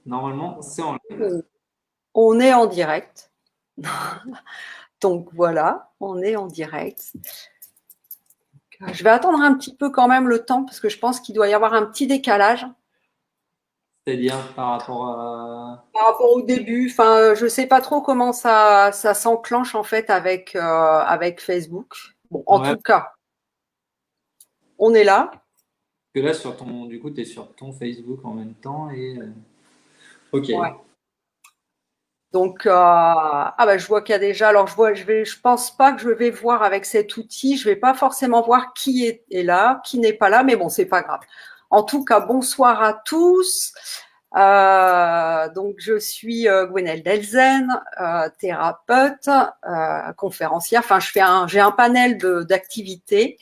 Normalement, c'est en live. On est en direct. Donc voilà, on est en direct. Je vais attendre un petit peu quand même le temps parce que je pense qu'il doit y avoir un petit décalage C'est-à-dire par rapport à… par rapport au début. Enfin, je sais pas trop comment ça s'enclenche en fait avec Facebook. Bon, en Ouais, tout cas, on est là. que là, sur ton, du coup, tu es sur ton Facebook en même temps et… Ok. Ouais. Donc, bah, je vois qu'il y a déjà. Alors, je pense pas que je vais voir avec cet outil. Je vais pas forcément voir qui est là, qui n'est pas là, mais bon, c'est pas grave. En tout cas, bonsoir à tous. Donc, je suis Gwenelle Delzen, thérapeute, conférencière. Enfin, j'ai un panel d'activités.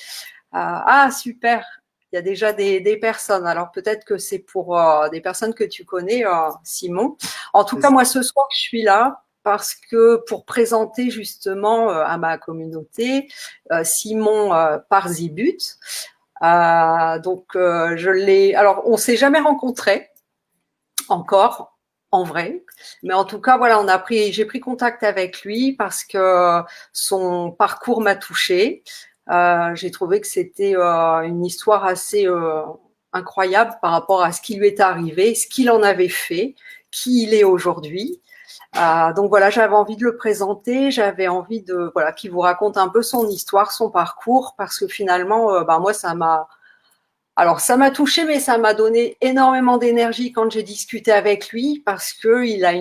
Super. Il y a déjà des personnes. Alors peut-être que c'est pour des personnes que tu connais, Simon. En tout C'est cas, ça. moi ce soir, je suis là parce que pour présenter justement à ma communauté Simon Parzibut. Je l'ai. Alors on s'est jamais rencontrés encore en vrai, mais en tout cas voilà, j'ai pris contact avec lui parce que son parcours m'a touchée. J'ai trouvé que c'était une histoire assez incroyable par rapport à ce qui lui est arrivé, ce qu'il en avait fait, qui il est aujourd'hui. Donc voilà, j'avais envie de le présenter, j'avais envie de voilà qu'il vous raconte un peu son histoire, son parcours, parce que finalement, moi ça m'a touchée, mais ça m'a donné énormément d'énergie quand j'ai discuté avec lui parce que il a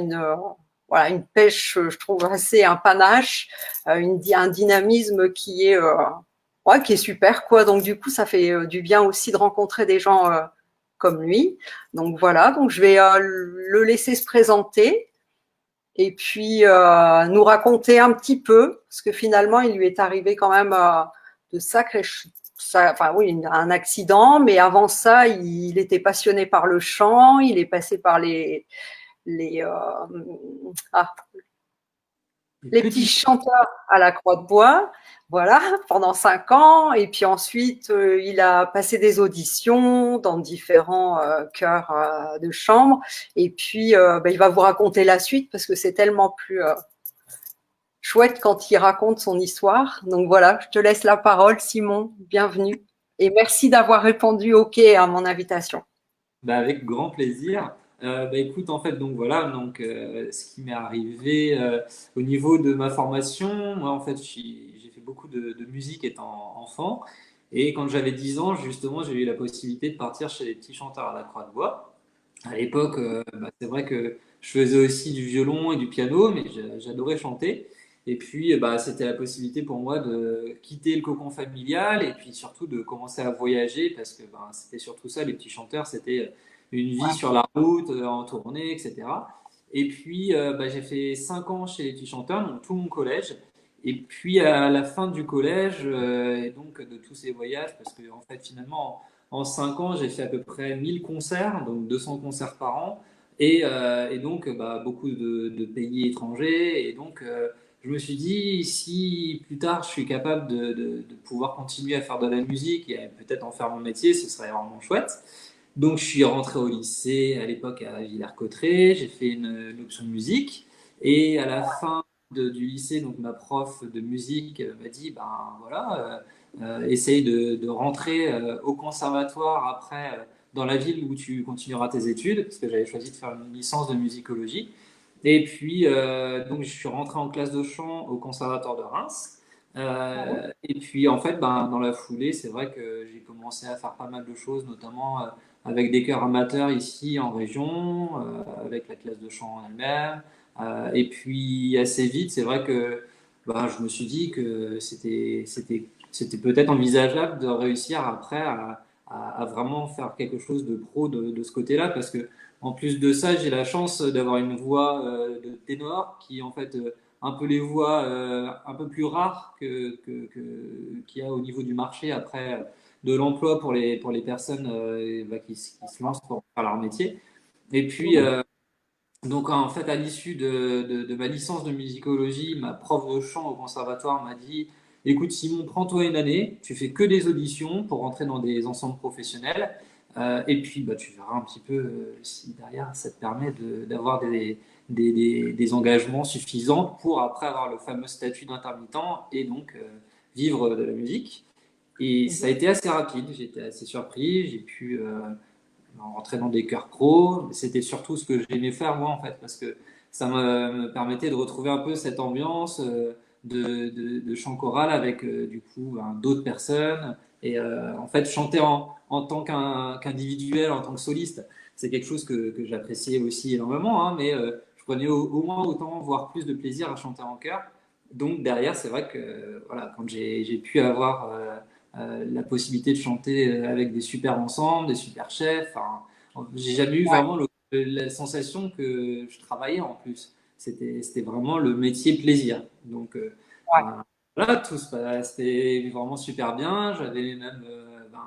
voilà, une pêche, je trouve assez un panache, un dynamisme qui est super quoi. Donc du coup, ça fait du bien aussi de rencontrer des gens comme lui. Donc voilà, donc je vais le laisser se présenter et puis nous raconter un petit peu parce que finalement, il lui est arrivé quand même de sacrés enfin oui, un accident, mais avant ça, il était passionné par le chant, il est passé par les, ah, Les les petits petits… chanteurs à la Croix de Bois, voilà, pendant 5 ans, et puis ensuite, il a passé des auditions dans différents chœurs de chambre, et puis il va vous raconter la suite parce que c'est tellement plus chouette quand il raconte son histoire. Donc voilà, je te laisse la parole, Simon. Bienvenue. Et merci d'avoir répondu OK à mon invitation. Bah, avec grand plaisir. Bah, écoute, en fait, donc voilà, donc, ce qui m'est arrivé au niveau de ma formation, moi, en fait, j'ai fait beaucoup de musique étant enfant. Et quand j'avais 10 ans, justement, j'ai eu la possibilité de partir chez les petits chanteurs à la Croix de Bois. À l'époque, c'est vrai que je faisais aussi du violon et du piano, mais j'adorais chanter. Et puis, c'était la possibilité pour moi de quitter le cocon familial et puis surtout de commencer à voyager parce que c'était surtout ça, les petits chanteurs, c'était une vie sur la route, en tournée, etc. Et puis, j'ai fait 5 ans chez les petits chanteurs, donc tout mon collège. Et puis, à la fin du collège, et donc de tous ces voyages, parce que en fait, finalement, en 5 ans, j'ai fait à peu près 1000 concerts, donc 200 concerts par an, et donc beaucoup de pays étrangers. Et donc, je me suis dit, si plus tard je suis capable de pouvoir continuer à faire de la musique et peut-être en faire mon métier, ce serait vraiment chouette. Donc, je suis rentré au lycée à l'époque à Villers-Cotterêts, j'ai fait une option de musique, et à la fin du lycée, donc ma prof de musique m'a dit, ben voilà. Essaye de rentrer au conservatoire après dans la ville où tu continueras tes études, parce que j'avais choisi de faire une licence de musicologie. Et puis, donc, je suis rentré en classe de chant au conservatoire de Reims. Et puis, en fait, dans la foulée, c'est vrai que j'ai commencé à faire pas mal de choses, notamment avec des chœurs amateurs ici en région, avec la classe de chant en elle-même. Et puis, assez vite, c'est vrai que je me suis dit que c'était peut-être envisageable de réussir après à vraiment faire quelque chose de pro de ce côté-là, parce que en plus de ça, j'ai la chance d'avoir une voix de ténor qui est en fait un peu les voix un peu plus rares qu'il y a au niveau du marché après de l'emploi pour les personnes qui se lancent pour faire leur métier. Et puis, donc en fait, à l'issue de ma licence de musicologie, ma prof de chant au conservatoire m'a dit, écoute Simon, prends-toi une année, tu fais que des auditions pour rentrer dans des ensembles professionnels. Et puis, bah, tu verras un petit peu si derrière, ça te permet d'avoir des engagements suffisants pour après avoir le fameux statut d'intermittent et donc vivre de la musique. Et ça a Mhm. été assez rapide, j'étais assez surpris, j'ai pu rentrer dans des chœurs pro. C'était surtout ce que j'aimais faire moi en fait, parce que ça me permettait de retrouver un peu cette ambiance de chant choral avec du coup ben, d'autres personnes. Et en fait, chanter en tant qu'individuel, en tant que soliste, c'est quelque chose que j'appréciais aussi énormément, hein, mais je prenais au moins autant, voire plus de plaisir à chanter en chœur. Donc derrière, c'est vrai que voilà, quand j'ai pu avoir la possibilité de chanter avec des super ensembles, des super chefs. Enfin, j'ai jamais eu Ouais, vraiment la sensation que je travaillais en plus. C'était vraiment le métier plaisir. Donc ouais, ben, voilà, tout se passait vraiment super bien. J'avais même ben,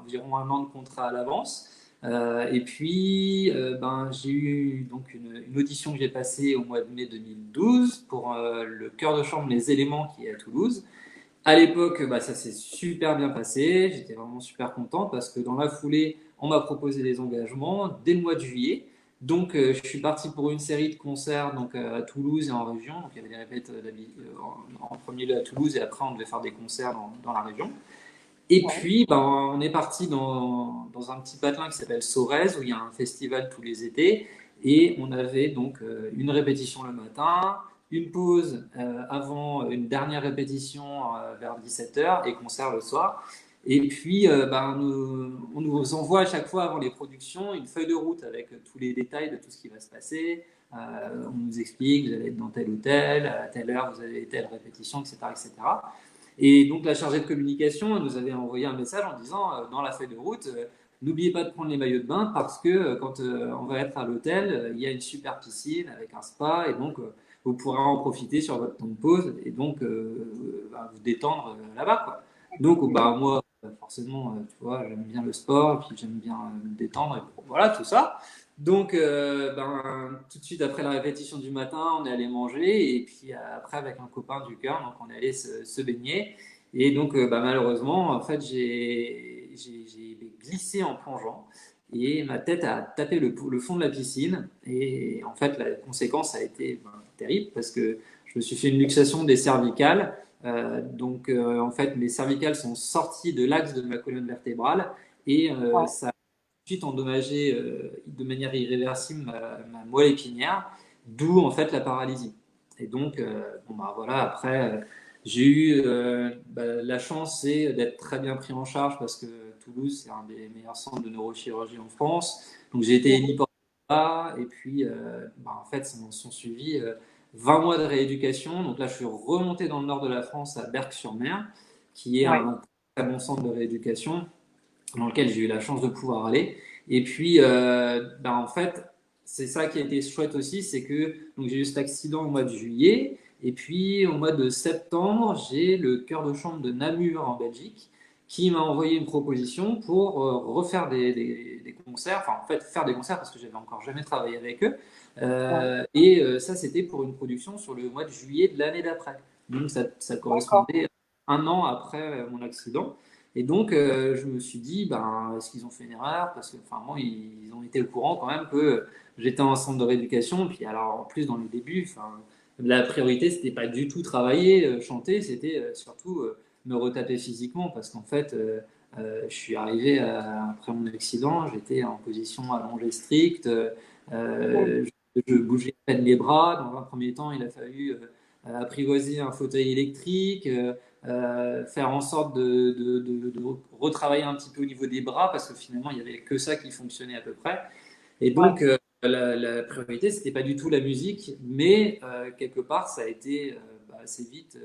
environ un an de contrat à l'avance. Et puis, ben, j'ai eu donc une audition que j'ai passée au mois de mai 2012 pour le chœur de chambre Les Éléments qui est à Toulouse. À l'époque, bah, ça s'est super bien passé. J'étais vraiment super content parce que dans la foulée, on m'a proposé des engagements dès le mois de juillet. Donc, je suis parti pour une série de concerts donc, à Toulouse et en région. Donc, il y avait des répètes en premier lieu à Toulouse et après, on devait faire des concerts dans la région. Et ouais, puis, ben, on est parti dans un petit patelin qui s'appelle Sorèze, où il y a un festival tous les étés. Et on avait donc une répétition le matin, une pause avant une dernière répétition vers 17h et concert le soir. Et puis, ben, on nous envoie à chaque fois avant les productions une feuille de route avec tous les détails de tout ce qui va se passer. On nous explique, vous allez être dans tel hôtel, à telle heure, vous avez telle répétition, etc., etc. Et donc la chargée de communication nous avait envoyé un message en disant dans la feuille de route, n'oubliez pas de prendre les maillots de bain parce que quand on va être à l'hôtel, il y a une super piscine avec un spa et donc vous pourrez en profiter sur votre temps de pause et donc bah, vous détendre là-bas, quoi. Donc bah, moi, forcément, tu vois, j'aime bien le sport et puis j'aime bien me détendre et voilà tout ça. Donc, ben, tout de suite après la répétition du matin, on est allé manger et puis après avec un copain du cœur, donc on est allé se baigner. Et donc, bah, malheureusement, en fait, j'ai glissé en plongeant et ma tête a tapé le fond de la piscine. Et en fait, la conséquence a été ben, terrible parce que je me suis fait une luxation des cervicales. Donc, en fait, mes cervicales sont sorties de l'axe de ma colonne vertébrale et ouais. ça ensuite endommagé de manière irréversible ma moelle épinière, d'où en fait la paralysie. Et donc, bon bah voilà, après, j'ai eu bah, la chance c'est d'être très bien pris en charge parce que Toulouse, c'est un des meilleurs centres de neurochirurgie en France. Donc j'ai été Mhm. héliporté là, et puis bah, en fait, sont suivis 20 mois de rééducation. Donc là, je suis remonté dans le nord de la France, à Berck-sur-Mer, qui est Ouais, un très bon centre de rééducation dans lequel j'ai eu la chance de pouvoir aller. Et puis, ben, en fait, c'est ça qui a été chouette aussi, c'est que donc j'ai eu cet accident au mois de juillet, et puis au mois de septembre, j'ai le chœur de chambre de Namur en Belgique qui m'a envoyé une proposition pour refaire des concerts, enfin en fait faire des concerts parce que j'avais encore jamais travaillé avec eux. ouais. Et ça, c'était pour une production sur le mois de juillet de l'année d'après. Donc ça D'accord. correspondait un an après mon accident. Et donc, je me suis dit, ben, est-ce qu'ils ont fait une erreur? Parce que, enfin, moi, ils ont été au courant quand même que j'étais en centre de rééducation. Puis, alors, en plus, dans les débuts, enfin, la priorité, c'était pas du tout travailler, chanter, c'était surtout me retaper physiquement. Parce qu'en fait, je suis arrivé après mon accident, j'étais en position allongée stricte, Mhm. je bougeais à peine les bras. Dans un premier temps, il a fallu apprivoiser un fauteuil électrique. Faire en sorte de retravailler un petit peu au niveau des bras parce que finalement il n'y avait que ça qui fonctionnait à peu près. Et Ouais, donc la priorité c'était pas du tout la musique, mais quelque part ça a été bah, assez vite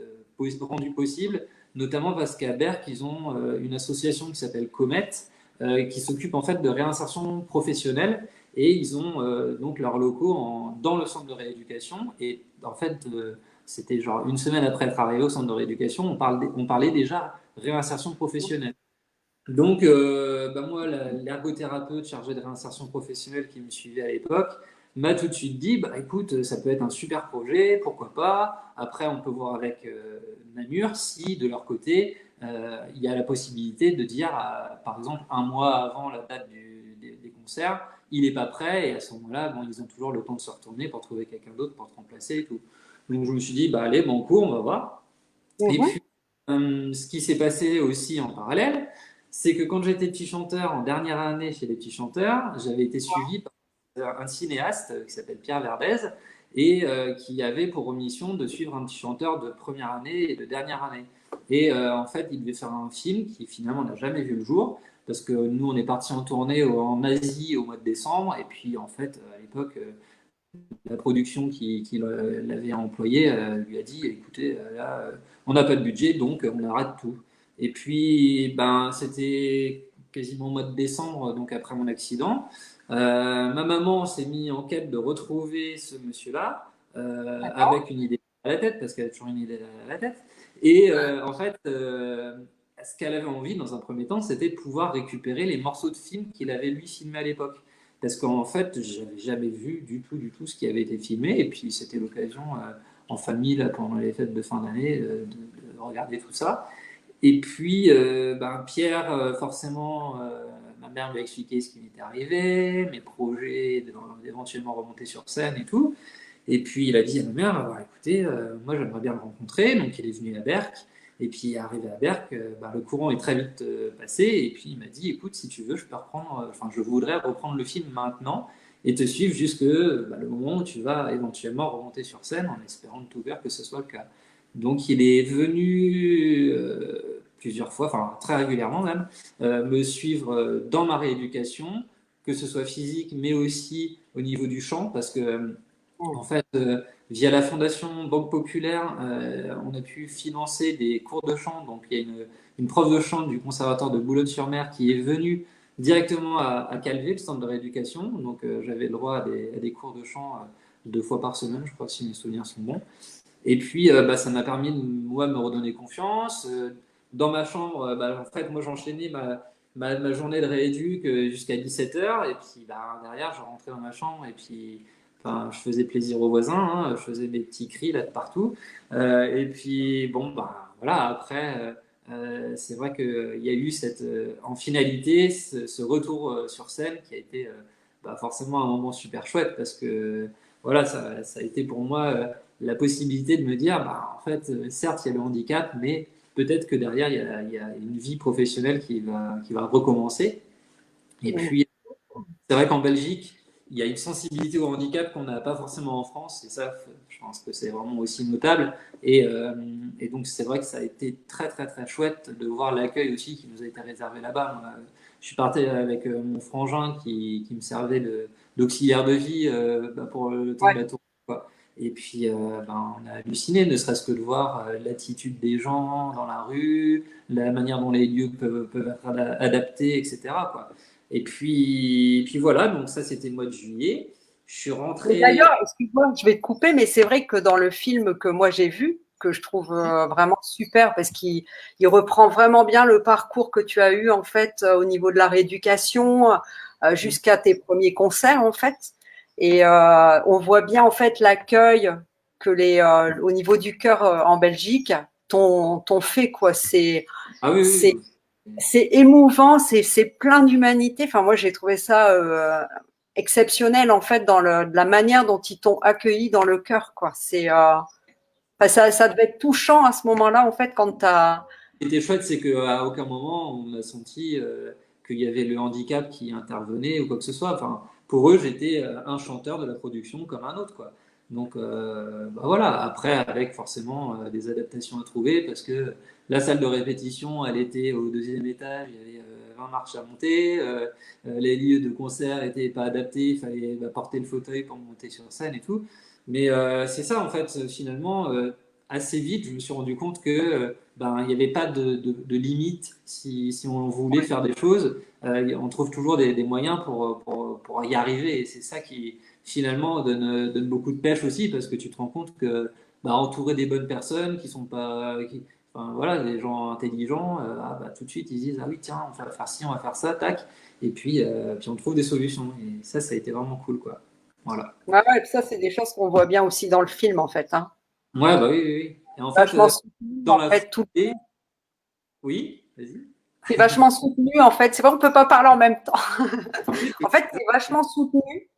rendu possible, notamment parce qu'à Berck ils ont une association qui s'appelle Comet qui s'occupe en fait de réinsertion professionnelle et ils ont donc leurs locaux dans le centre de rééducation et en fait c'était genre une semaine après être arrivé au centre de rééducation, on parlait déjà réinsertion professionnelle. Donc, bah moi, l'ergothérapeute chargé de réinsertion professionnelle qui me suivait à l'époque m'a tout de suite dit, bah écoute, ça peut être un super projet, pourquoi pas. Après, on peut voir avec Namur si de leur côté, il y a la possibilité de dire, par exemple, un mois avant la date des concerts, il n'est pas prêt, et à ce moment-là, bon, ils ont toujours le temps de se retourner pour trouver quelqu'un d'autre pour te remplacer et tout. Donc je me suis dit, bah allez, banco, on va voir. Et Mhm. puis, ce qui s'est passé aussi en parallèle, c'est que quand j'étais petit chanteur en dernière année chez les petits chanteurs, j'avais été suivi par un cinéaste qui s'appelle Pierre Verdez et qui avait pour mission de suivre un petit chanteur de première année et de dernière année. Et en fait, il devait faire un film qui finalement n'a jamais vu le jour parce que nous, on est parti en tournée en Asie au mois de décembre et puis en fait, à l'époque, la production qui l'avait employé lui a dit, écoutez, là, on n'a pas de budget, donc on arrête tout. Et puis, ben, c'était quasiment au mois de décembre, donc après mon accident. Ma maman s'est mise en quête de retrouver ce monsieur-là, avec une idée à la tête, parce qu'elle a toujours une idée à la tête. Et en fait, ce qu'elle avait envie dans un premier temps, c'était de pouvoir récupérer les morceaux de films qu'il avait lui filmés à l'époque. Parce qu'en fait, j'avais jamais vu du tout ce qui avait été filmé. Et puis, c'était l'occasion, en famille, là, pendant les fêtes de fin d'année, de regarder tout ça. Et puis, ben, Pierre, forcément, ma mère lui a expliqué ce qui m'était arrivé, mes projets d'éventuellement remonter sur scène et tout. Et puis il a dit à ma mère, bah, écoutez, moi j'aimerais bien le rencontrer, donc il est venu à Berck, et puis arrivé à Berck, bah, le courant est très vite passé, et puis il m'a dit, écoute, si tu veux, je peux reprendre, enfin je voudrais reprendre le film maintenant, et te suivre jusque bah, le moment où tu vas éventuellement remonter sur scène, en espérant de tout cœur que ce soit le cas. Donc il est venu plusieurs fois, enfin très régulièrement même, me suivre dans ma rééducation, que ce soit physique, mais aussi au niveau du chant, parce que en fait, via la Fondation Banque Populaire, on a pu financer des cours de chant. Donc, il y a une prof de chant du Conservatoire de Boulogne-sur-Mer qui est venue directement à Calvé, le centre de rééducation. Donc, j'avais le droit à des cours de chant 2 fois par semaine, je crois, si mes souvenirs sont bons. Et puis, bah, ça m'a permis, moi, de me redonner confiance. Dans ma chambre, bah, en fait, moi, j'enchaînais ma journée de rééduc jusqu'à 17h. Et puis, bah, derrière, je rentrais dans ma chambre et puis, enfin, je faisais plaisir aux voisins. Hein, je faisais des petits cris là de partout. Et puis, bon, bah, voilà, après, c'est vrai qu'il y a eu en finalité ce retour sur scène qui a été bah, forcément un moment super chouette parce que, voilà, ça a été pour moi la possibilité de me dire, bah, en fait, certes, il y a le handicap, mais peut-être que derrière, il y a une vie professionnelle qui va recommencer. Et Mhm. puis, c'est vrai qu'en Belgique, il y a une sensibilité au handicap qu'on n'a pas forcément en France, et ça, je pense que c'est vraiment aussi notable. Et donc, c'est vrai que ça a été très, très, très chouette de voir l'accueil aussi qui nous a été réservé là-bas. Moi, je suis parti avec mon frangin qui me servait d'auxiliaire de vie bah, pour le temps de Ouais. la tournée, quoi. Et puis, ben, on a halluciné, ne serait-ce que de voir l'attitude des gens dans la rue, la manière dont les lieux peuvent être adaptés, etc., quoi. Et puis voilà, donc ça c'était le mois de juillet. Je suis Mais rentré. d'ailleurs, excuse-moi, je vais te couper, mais c'est vrai que dans le film que moi j'ai vu, que je trouve vraiment super, parce qu'il reprend vraiment bien le parcours que tu as eu en fait au niveau de la rééducation jusqu'à tes premiers concerts en fait, et on voit bien en fait l'accueil que au niveau du cœur en Belgique t'ont fait quoi. Ah oui, C'est oui, oui. c'est émouvant, c'est plein d'humanité. Enfin, moi, j'ai trouvé ça exceptionnel en fait dans la manière dont ils t'ont accueilli dans le cœur, quoi. Enfin, ça devait être touchant à ce moment-là, en fait, quand t'as. Ce qui était chouette, c'est qu'à aucun moment on a senti qu'il y avait le handicap qui intervenait ou quoi que ce soit. Enfin, pour eux, j'étais un chanteur de la production comme un autre, quoi. Donc bah voilà, après avec forcément des adaptations à trouver parce que la salle de répétition, elle était au deuxième étage, il y avait 20 marches à monter, les lieux de concert n'étaient pas adaptés, il fallait bah, porter le fauteuil pour monter sur scène et tout. Mais c'est ça en fait, finalement, assez vite, je me suis rendu compte que ben, il n'y avait pas de limite si on voulait faire des choses. On trouve toujours des moyens pour y arriver. Et c'est ça qui, finalement, donne beaucoup de pêche aussi, parce que tu te rends compte que bah, entourer des bonnes personnes qui sont pas. Enfin, voilà, des gens intelligents, ah, bah, tout de suite, ils se disent, ah oui, tiens, on va faire ci, on va faire ça, tac. Et puis on trouve des solutions. Et ça a été vraiment cool, quoi. Voilà. Ouais, ouais, et puis ça, c'est des choses qu'on voit bien aussi dans le film, en fait. Hein. Ouais, bah oui, oui, oui. Et en fait, Vachement soutenu, dans en la fait, tout. foulée, oui, vas-y. Tu es vachement soutenu, en fait. C'est vrai, on ne peut pas parler en même temps. Oui, En fait, tu es vachement soutenu ouais,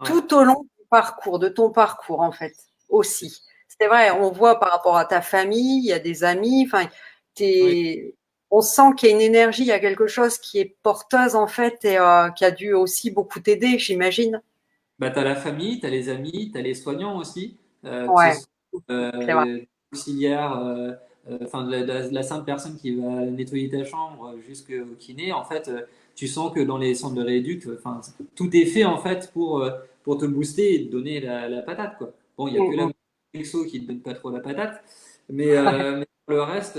tout au long du parcours, de ton parcours, en fait, aussi. C'est vrai, on voit par rapport à ta famille, il y a des amis, enfin, oui. on sent qu'il y a une énergie, il y a quelque chose qui est porteuse, en fait, et qui a dû aussi beaucoup t'aider, j'imagine. Bah, tu as la famille, tu as les amis, tu as les soignants aussi, que ce Ouais, soit c'est vrai. auxiliaire, enfin de la simple personne qui va nettoyer ta chambre jusqu'au kiné. En fait, tu sens que dans les centres de rééduc, enfin, tout est fait en fait pour te booster et te donner la patate, quoi. Bon, il n'y a que la Mm, Exo qui te donne pas trop la patate, mais pour le reste,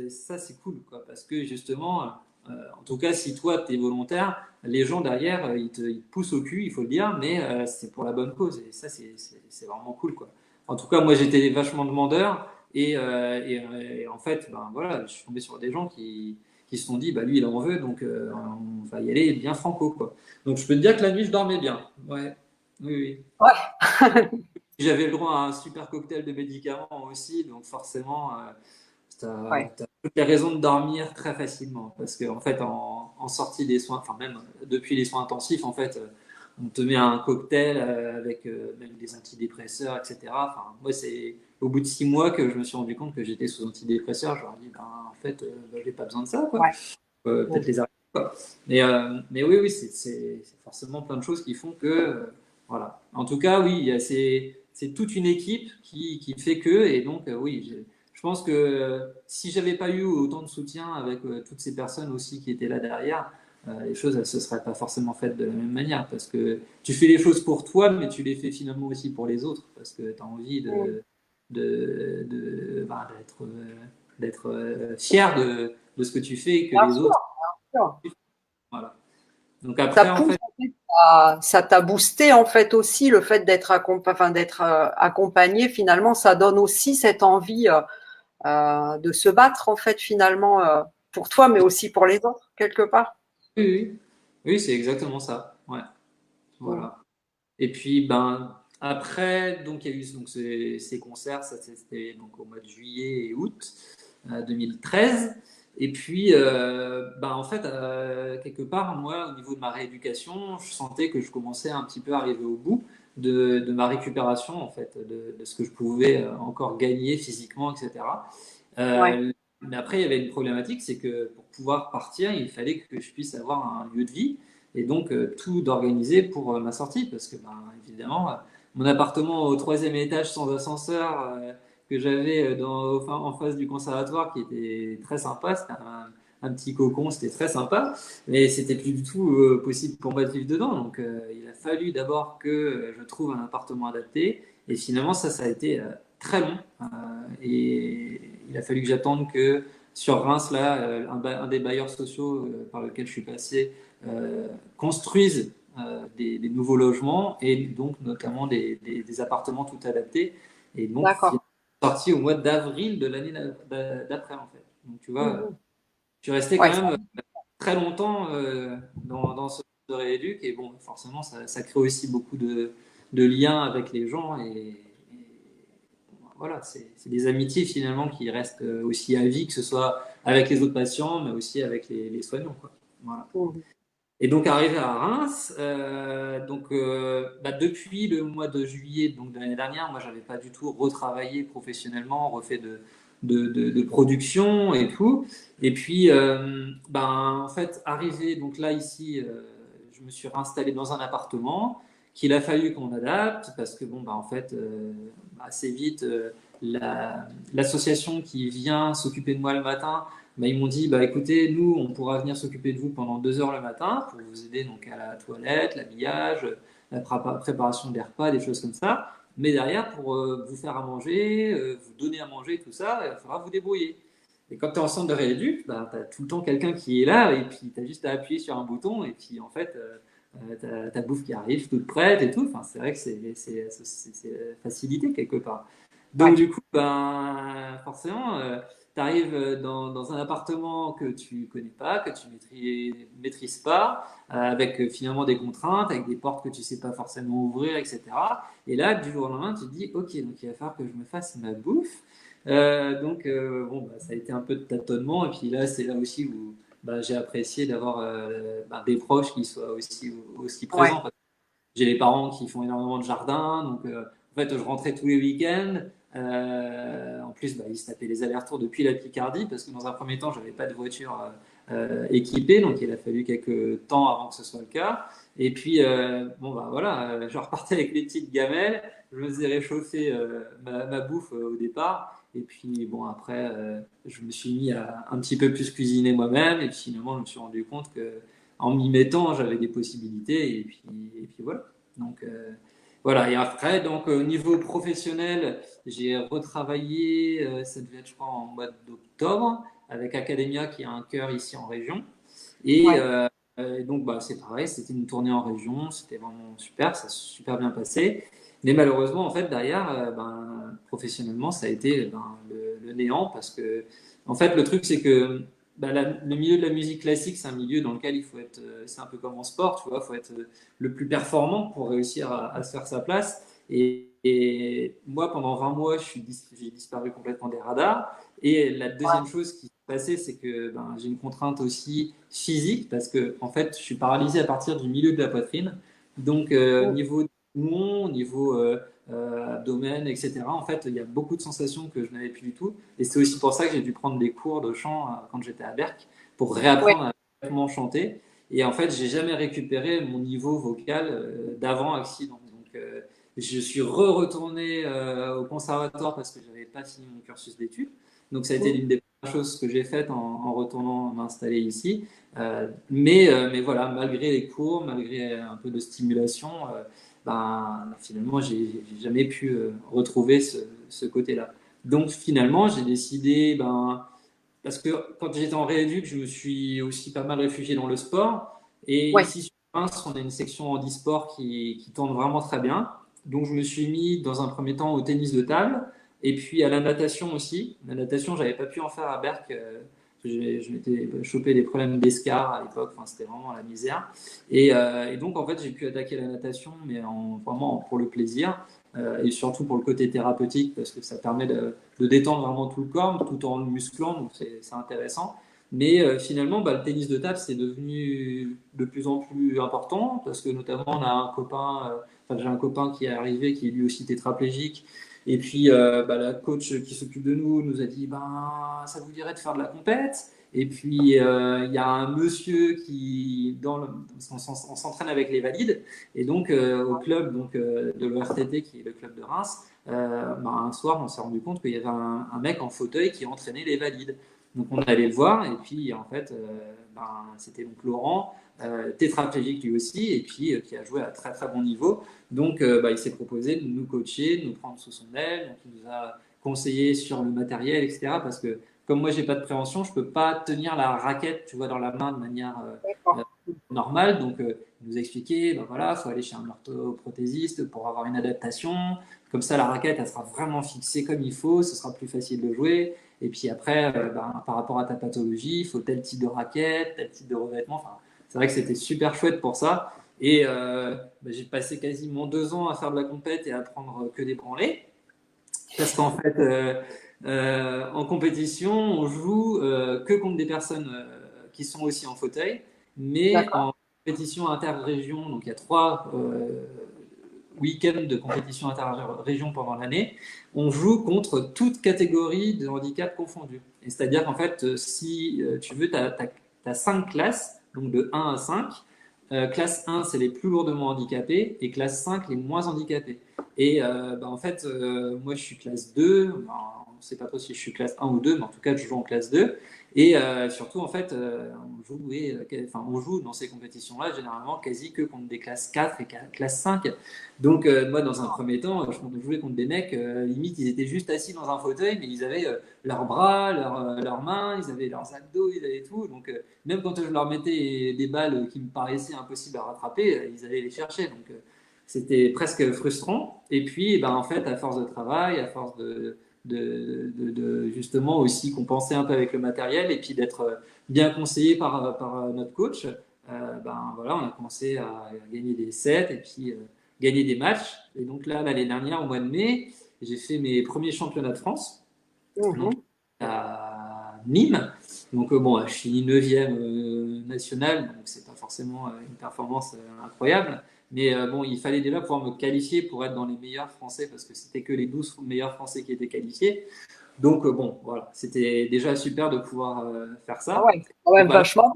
ça c'est cool, quoi, parce que justement, en tout cas, si toi tu es volontaire, les gens derrière, ils te poussent au cul, il faut le dire, mais c'est pour la bonne cause. Et ça, c'est vraiment cool, quoi. En tout cas, moi, j'étais vachement demandeur. Et en fait, ben, voilà, je suis tombé sur des gens qui se sont dit, bah, lui, il en veut, donc on va y aller bien franco, quoi. Donc, je peux te dire que la nuit, je dormais bien. Ouais. Oui, oui. ouais. Ouais. J'avais le droit à un super cocktail de médicaments aussi, donc forcément, tu as, Ouais. toutes les raisons de dormir très facilement. Parce qu'en fait, en sortie des soins, enfin même depuis les soins intensifs, en fait, on te met un cocktail avec même des antidépresseurs, etc. Enfin, moi, c'est au bout de 6 mois que je me suis rendu compte que j'étais sous antidépresseurs. Je leur ai dit, ben, en fait, j'ai pas besoin de ça, quoi. Ouais. Peut-être les arrêter, quoi. Mais oui, oui, c'est forcément plein de choses qui font que, voilà. En tout cas, oui, c'est toute une équipe qui fait que, et donc, oui, je pense que si j'avais pas eu autant de soutien avec toutes ces personnes aussi qui étaient là derrière, les choses, elles se seraient pas forcément faites de la même manière, parce que tu fais les choses pour toi, mais tu les fais finalement aussi pour les autres, parce que tu as envie Mm. ben, d'être fier de ce que tu fais et que Bien les sûr, autres. bien sûr. Voilà. Donc Ça après, en pousse, fait, en fait, ça t'a boosté, en fait, aussi, le fait d'être d'être accompagné, finalement, ça donne aussi cette envie de se battre, en fait, finalement, pour toi, mais aussi pour les autres, quelque part. oui, oui, oui, c'est exactement ça. Ouais, Mm. voilà. Et puis, ben, après, donc, il y a eu donc, ces concerts, ça c'était donc au mois de juillet et août 2013. Et puis, ben, en fait, quelque part, moi, au niveau de ma rééducation, je sentais que je commençais un petit peu à arriver au bout de ma récupération, en fait, de ce que je pouvais encore gagner physiquement, etc. Ouais, Mais après, il y avait une problématique, c'est que pour pouvoir partir, il fallait que je puisse avoir un lieu de vie et donc tout d'organiser pour ma sortie, parce que ben, évidemment, mon appartement au troisième étage sans ascenseur que j'avais en face du conservatoire, qui était très sympa, c'était un petit cocon, c'était très sympa, mais c'était plus du tout possible pour moi de vivre dedans. Donc il a fallu d'abord que je trouve un appartement adapté, et finalement ça a été très long, et il a fallu que j'attende que sur Reims, là, un des bailleurs sociaux par lequel je suis passé construisent des nouveaux logements et donc notamment des appartements tout adaptés. Et donc, d'accord. sorti au mois d'avril de l'année d'après, en fait. Donc, tu vois, Mhm. je suis resté quand Ouais, même très longtemps dans ce de rééduc. Et bon, forcément, ça crée aussi beaucoup de liens avec les gens. Voilà, c'est des amitiés finalement qui restent aussi à vie, que ce soit avec les autres patients, mais aussi avec les soignants, quoi. Voilà. mhm. Et donc arrivé à Reims, bah, depuis le mois de juillet donc de l'année dernière, moi j'avais pas du tout retravaillé professionnellement, refait de production et tout. Et puis ben en fait arrivé donc là ici, je me suis réinstallé dans un appartement qu'il a fallu qu'on adapte parce que bon bah en fait assez vite l'association qui vient s'occuper de moi le matin, bah, ils m'ont dit, bah, écoutez, nous, on pourra venir s'occuper de vous pendant 2 heures le matin pour vous aider donc à la toilette, l'habillage, la préparation des repas, des choses comme ça. Mais derrière, pour vous faire à manger, vous donner à manger, tout ça, il faudra vous débrouiller. Et quand tu es en centre de rééduc, bah, tu as tout le temps quelqu'un qui est là et puis tu as juste à appuyer sur un bouton et puis en fait, tu as ta bouffe qui arrive toute prête et tout. Enfin, c'est vrai que c'est facilité quelque part. Donc Ouais. du coup, ben, forcément, tu arrives dans un appartement que tu connais pas, que tu maîtrises pas, avec finalement des contraintes, avec des portes que tu sais pas forcément ouvrir, etc. Et là, du jour au lendemain, tu te dis, ok, donc il va falloir que je me fasse ma bouffe. Donc bon, bah, ça a été un peu de tâtonnement. Et puis là, c'est là aussi où bah, j'ai apprécié d'avoir des proches qui soient aussi Ouais, présents. J'ai les parents qui font énormément de jardin, donc en fait, je rentrais tous les week-ends. En plus, bah, ils se tapaient les allers-retours depuis la Picardie, parce que dans un premier temps, je n'avais pas de voiture équipée, donc il a fallu quelques temps avant que ce soit le cas. Et puis, bon, bah voilà, je repartais avec les petites gamelles, je me faisais réchauffer ma bouffe au départ. Et puis, bon, après, je me suis mis à un petit peu plus cuisiner moi-même, et puis finalement, je me suis rendu compte que en m'y mettant, j'avais des possibilités, et puis voilà. Donc voilà, et après, donc au niveau professionnel, j'ai retravaillé, ça devait être je crois en mois d'octobre, avec Academia qui a un cœur ici en région. Et, ouais, euh, et donc bah, c'est pareil, c'était une tournée en région, c'était vraiment super, ça s'est super bien passé. Mais malheureusement, en fait, derrière, professionnellement, ça a été le néant parce que, en fait, le truc, c'est que le milieu de la musique classique, c'est un milieu dans lequel il faut être, c'est un peu comme en sport, tu vois, il faut être le plus performant pour réussir à se faire sa place. Et moi, pendant 20 mois, j'ai disparu complètement des radars. Et la deuxième chose qui s'est passée, c'est que j'ai une contrainte aussi physique parce que, en fait, je suis paralysé à partir du milieu de la poitrine. Donc, niveau poumon, niveau abdomen, etc. En fait, il y a beaucoup de sensations que je n'avais plus du tout. Et c'est aussi pour ça que j'ai dû prendre des cours de chant quand j'étais à Berck pour ouais. réapprendre à complètement chanter. Et en fait, j'ai jamais récupéré mon niveau vocal d'avant accident. Donc, je suis retourné au conservatoire parce que j'avais pas fini mon cursus d'études. Donc, ça a été l'une des premières choses que j'ai faites en retournant m'installer ici. Mais voilà, malgré les cours, malgré un peu de stimulation, finalement, j'ai jamais pu retrouver ce côté-là. Donc, finalement, j'ai décidé, parce que quand j'étais en rééduc, je me suis aussi pas mal réfugié dans le sport. Et Ouais, ici sur Reims, on a une section handisport qui tourne vraiment très bien. Donc je me suis mis dans un premier temps au tennis de table et puis à la natation aussi. La natation, j'avais pas pu en faire à Berck. Je m'étais chopé des problèmes d'escar à l'époque. Enfin, c'était vraiment la misère. Et donc en fait, j'ai pu attaquer la natation, mais vraiment pour le plaisir et surtout pour le côté thérapeutique parce que ça permet de détendre vraiment tout le corps tout en le musclant, donc c'est intéressant. Mais finalement, le tennis de table, c'est devenu de plus en plus important parce que notamment, on a un copain, j'ai un copain qui est arrivé qui est lui aussi tétraplégique. Et puis, la coach qui s'occupe de nous a dit ça vous dirait de faire de la compète. Et puis, il y a un monsieur on s'entraîne avec les valides. Et donc, au club de l'ORTT, qui est le club de Reims, un soir, on s'est rendu compte qu'il y avait un mec en fauteuil qui entraînait les valides. Donc on est allé le voir et puis en fait, c'était donc Laurent, tétraplégique lui aussi, et puis qui a joué à très très bon niveau. Donc il s'est proposé de nous coacher, de nous prendre sous son aile. Donc il nous a conseillé sur le matériel, etc. Parce que comme moi j'ai pas de prévention, je peux pas tenir la raquette, tu vois, dans la main de manière d'accord. euh, normale. Donc il nous a expliqué, voilà, faut aller chez un orthoprothésiste pour avoir une adaptation. Comme ça, la raquette, elle sera vraiment fixée comme il faut, ce sera plus facile de jouer. Et puis après, par rapport à ta pathologie, il faut tel type de raquette, tel type de revêtement. Enfin, c'est vrai que c'était super chouette pour ça. Et j'ai passé quasiment 2 ans à faire de la compète et à prendre que des branlées. Parce qu'en fait, en compétition, on joue que contre des personnes qui sont aussi en fauteuil. Mais D'accord. en compétition interrégion, donc il y a 3 week-ends de compétition interrégion pendant l'année, on joue contre toute catégorie de handicap confondus. Et c'est-à-dire qu'en fait, si tu veux, tu as 5 classes, donc de 1 à 5. Classe 1, c'est les plus lourdement handicapés, et classe 5, les moins handicapés. Et en fait, moi, je suis classe 2. On ne sait pas trop si je suis classe 1 ou 2, mais en tout cas, je joue en classe 2. Et surtout, en fait, on joue dans ces compétitions-là généralement quasi que contre des classes 4 et classe 5. Donc, moi, dans un premier temps, je jouais contre des mecs, limite, ils étaient juste assis dans un fauteuil, mais ils avaient leurs bras, leurs mains, ils avaient leurs abdos, ils avaient tout. Donc, même quand je leur mettais des balles qui me paraissaient impossibles à rattraper, ils allaient les chercher. Donc, c'était presque frustrant. Et puis, en fait, à force de travail, à force de justement aussi compenser un peu avec le matériel et puis d'être bien conseillé par notre coach, voilà, on a commencé à gagner des sets et puis gagner des matchs. Et donc là, l'année dernière, au mois de mai, j'ai fait mes premiers championnats de France. Donc, Mhm. à Nîmes. Donc bon, je finis 9e national, donc c'est pas forcément une performance incroyable. Mais bon, il fallait déjà pouvoir me qualifier pour être dans les meilleurs Français, parce que c'était que les 12 meilleurs Français qui étaient qualifiés. Donc bon, voilà, c'était déjà super de pouvoir faire Ah ça. ouais, c'est quand Donc même voilà. vachement,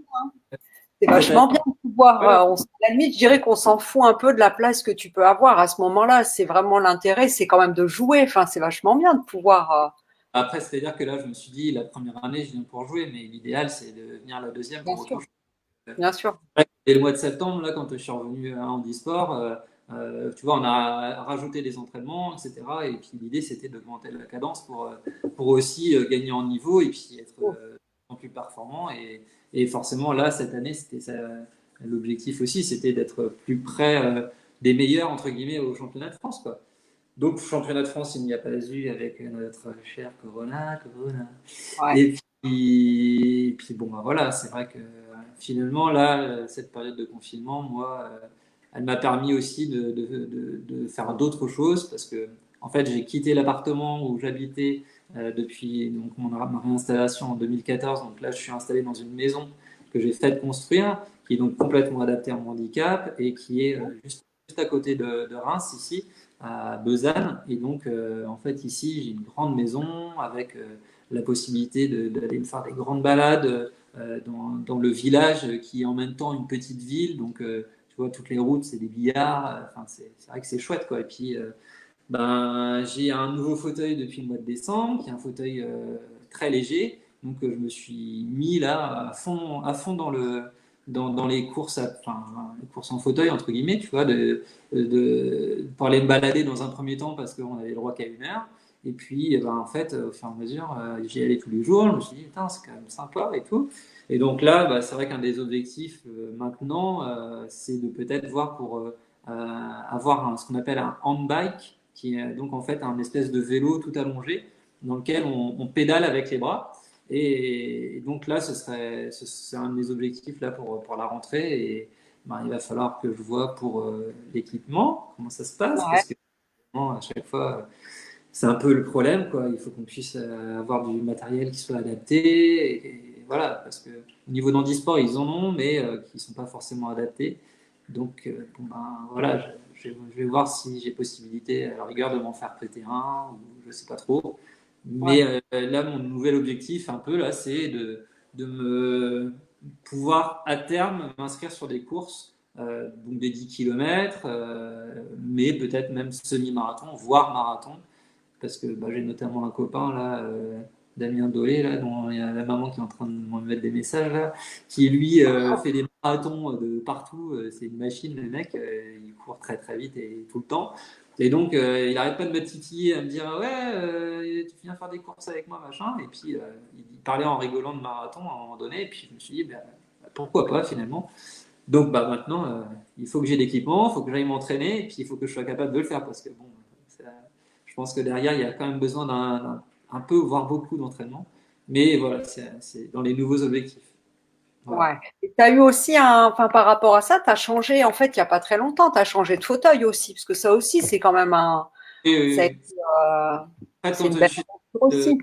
c'est Cette année, vachement bien de pouvoir. ouais, À la limite, je dirais qu'on s'en fout un peu de la place que tu peux avoir à ce moment-là. C'est vraiment l'intérêt, c'est quand même de jouer. Enfin, c'est vachement bien de pouvoir. après, c'est-à-dire que là, je me suis dit, la première année, je viens pour jouer, mais l'idéal, c'est de venir la deuxième Bien pour autre sûr, chose. bien sûr. Et le mois de septembre, là, quand je suis revenu à Handisport, tu vois, on a rajouté des entraînements, etc. Et puis l'idée, c'était d'augmenter la cadence pour aussi gagner en niveau et puis être plus performant. Et forcément, là, cette année, c'était ça, l'objectif aussi, c'était d'être plus près des meilleurs, entre guillemets, au championnat de France, quoi. Donc, championnat de France, il n'y a pas eu avec notre cher Corona, Corona. Ouais. Et puis bon, bah voilà, c'est vrai que finalement, là, cette période de confinement, moi, elle m'a permis aussi de faire d'autres choses parce que, en fait, j'ai quitté l'appartement où j'habitais depuis donc, ma réinstallation en 2014. Donc là, je suis installé dans une maison que j'ai faite construire, qui est donc complètement adaptée à mon handicap et qui est juste à côté de Reims, ici, à Besançon. Et donc, en fait, ici, j'ai une grande maison avec la possibilité d'aller me faire des grandes balades dans le village qui est en même temps une petite ville. Donc, tu vois, toutes les routes, c'est des billards. Enfin, c'est vrai que c'est chouette, quoi. Et puis, ben, j'ai un nouveau fauteuil depuis le mois de décembre, qui est un fauteuil très léger. Donc, je me suis mis là à fond dans les courses, enfin, les courses en fauteuil, entre guillemets, tu vois, pour aller me balader dans un premier temps parce qu'on avait le droit qu'à 1 heure. Et puis, eh ben, en fait, au fur et à mesure, j'y allais tous les jours. Je me suis dit, putain, c'est quand même sympa et tout. Et donc là, bah, c'est vrai qu'un des objectifs maintenant, c'est de peut-être voir pour avoir ce qu'on appelle un handbike, qui est donc en fait un espèce de vélo tout allongé dans lequel on pédale avec les bras. Et donc là, c'est un de mes objectifs là pour la rentrée. Et ben, il va falloir que je vois pour l'équipement, comment ça se passe, Ouais. parce que à chaque fois, c'est un peu le problème, quoi. Il faut qu'on puisse avoir du matériel qui soit adapté. Et voilà, parce que au niveau d'handisport, ils en ont, mais qui ne sont pas forcément adaptés. Donc, bon, ben, voilà, je vais voir si j'ai possibilité, à la rigueur, de m'en faire prêter un, ou je sais pas trop. Ouais. Mais là, mon nouvel objectif, un peu, là, c'est de me pouvoir, à terme, m'inscrire sur des courses, donc des 10 km, mais peut-être même semi-marathon, voire marathon parce que bah, j'ai notamment un copain là, Damien Dolé, là, dont il y a la maman qui est en train de me mettre des messages là, qui lui fait des marathons de partout. C'est une machine, le mec. Il court très très vite et tout le temps. Et donc, il n'arrête pas de me titiller, à me dire ouais, tu viens faire des courses avec moi, machin. Et puis, il parlait en rigolant de marathon à un moment donné. Et puis, je me suis dit, bah, pourquoi pas finalement. Donc, bah, maintenant, il faut que j'ai l'équipement, il faut que j'aille m'entraîner, et puis il faut que je sois capable de le faire parce que bon, je pense que derrière, il y a quand même besoin un peu, voire beaucoup d'entraînement. Mais voilà, c'est dans les nouveaux objectifs. Voilà. Ouais. Et tu as eu aussi enfin, par rapport à ça, tu as changé, en fait, il n'y a pas très longtemps, tu as changé de fauteuil aussi, parce que ça aussi, c'est quand même ça a Et été, en fait, c'est quand une je belle suis aventure de, aussi.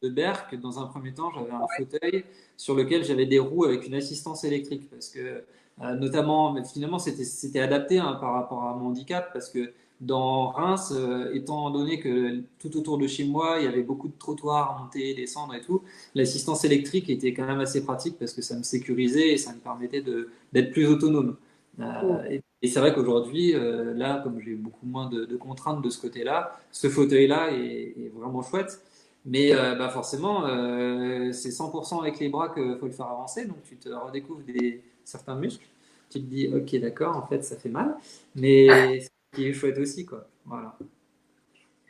de Berck, dans un premier temps, j'avais un fauteuil sur lequel j'avais des roues avec une assistance électrique. Parce que, notamment, mais finalement, c'était adapté hein, par rapport à mon handicap. Parce que dans Reims, étant donné que tout autour de chez moi, il y avait beaucoup de trottoirs à monter, descendre et tout, l'assistance électrique était quand même assez pratique parce que ça me sécurisait et ça me permettait d'être plus autonome. Mm. Et c'est vrai qu'aujourd'hui, là, comme j'ai beaucoup moins de contraintes de ce côté-là, ce fauteuil-là est vraiment chouette. Mais bah forcément, c'est 100% avec les bras qu'il faut le faire avancer. Donc tu te redécouvres certains muscles. Tu te dis, ok, d'accord, en fait, ça fait mal. Mais ce qui est chouette aussi, quoi. Voilà.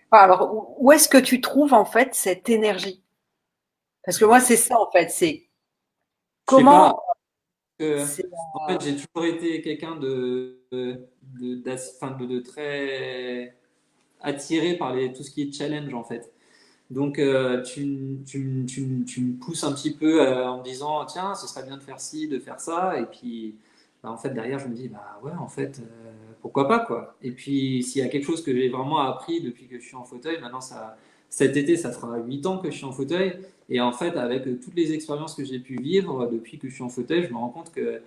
Alors, où est-ce que tu trouves, en fait, cette énergie? Parce que moi, c'est ça, en fait, c'est Je sais pas. comment, c'est, En fait, j'ai toujours été quelqu'un enfin, de très attiré par tout ce qui est challenge, en fait. Donc, tu me pousses un petit peu en me disant, tiens, ce serait bien de faire ci, de faire ça. Et puis, bah, en fait, derrière, je me dis, bah ouais, en fait, pourquoi pas, quoi. Et puis, s'il y a quelque chose que j'ai vraiment appris depuis que je suis en fauteuil, maintenant, cet été, ça fera 8 ans que je suis en fauteuil. Et en fait, avec toutes les expériences que j'ai pu vivre depuis que je suis en fauteuil, je me rends compte que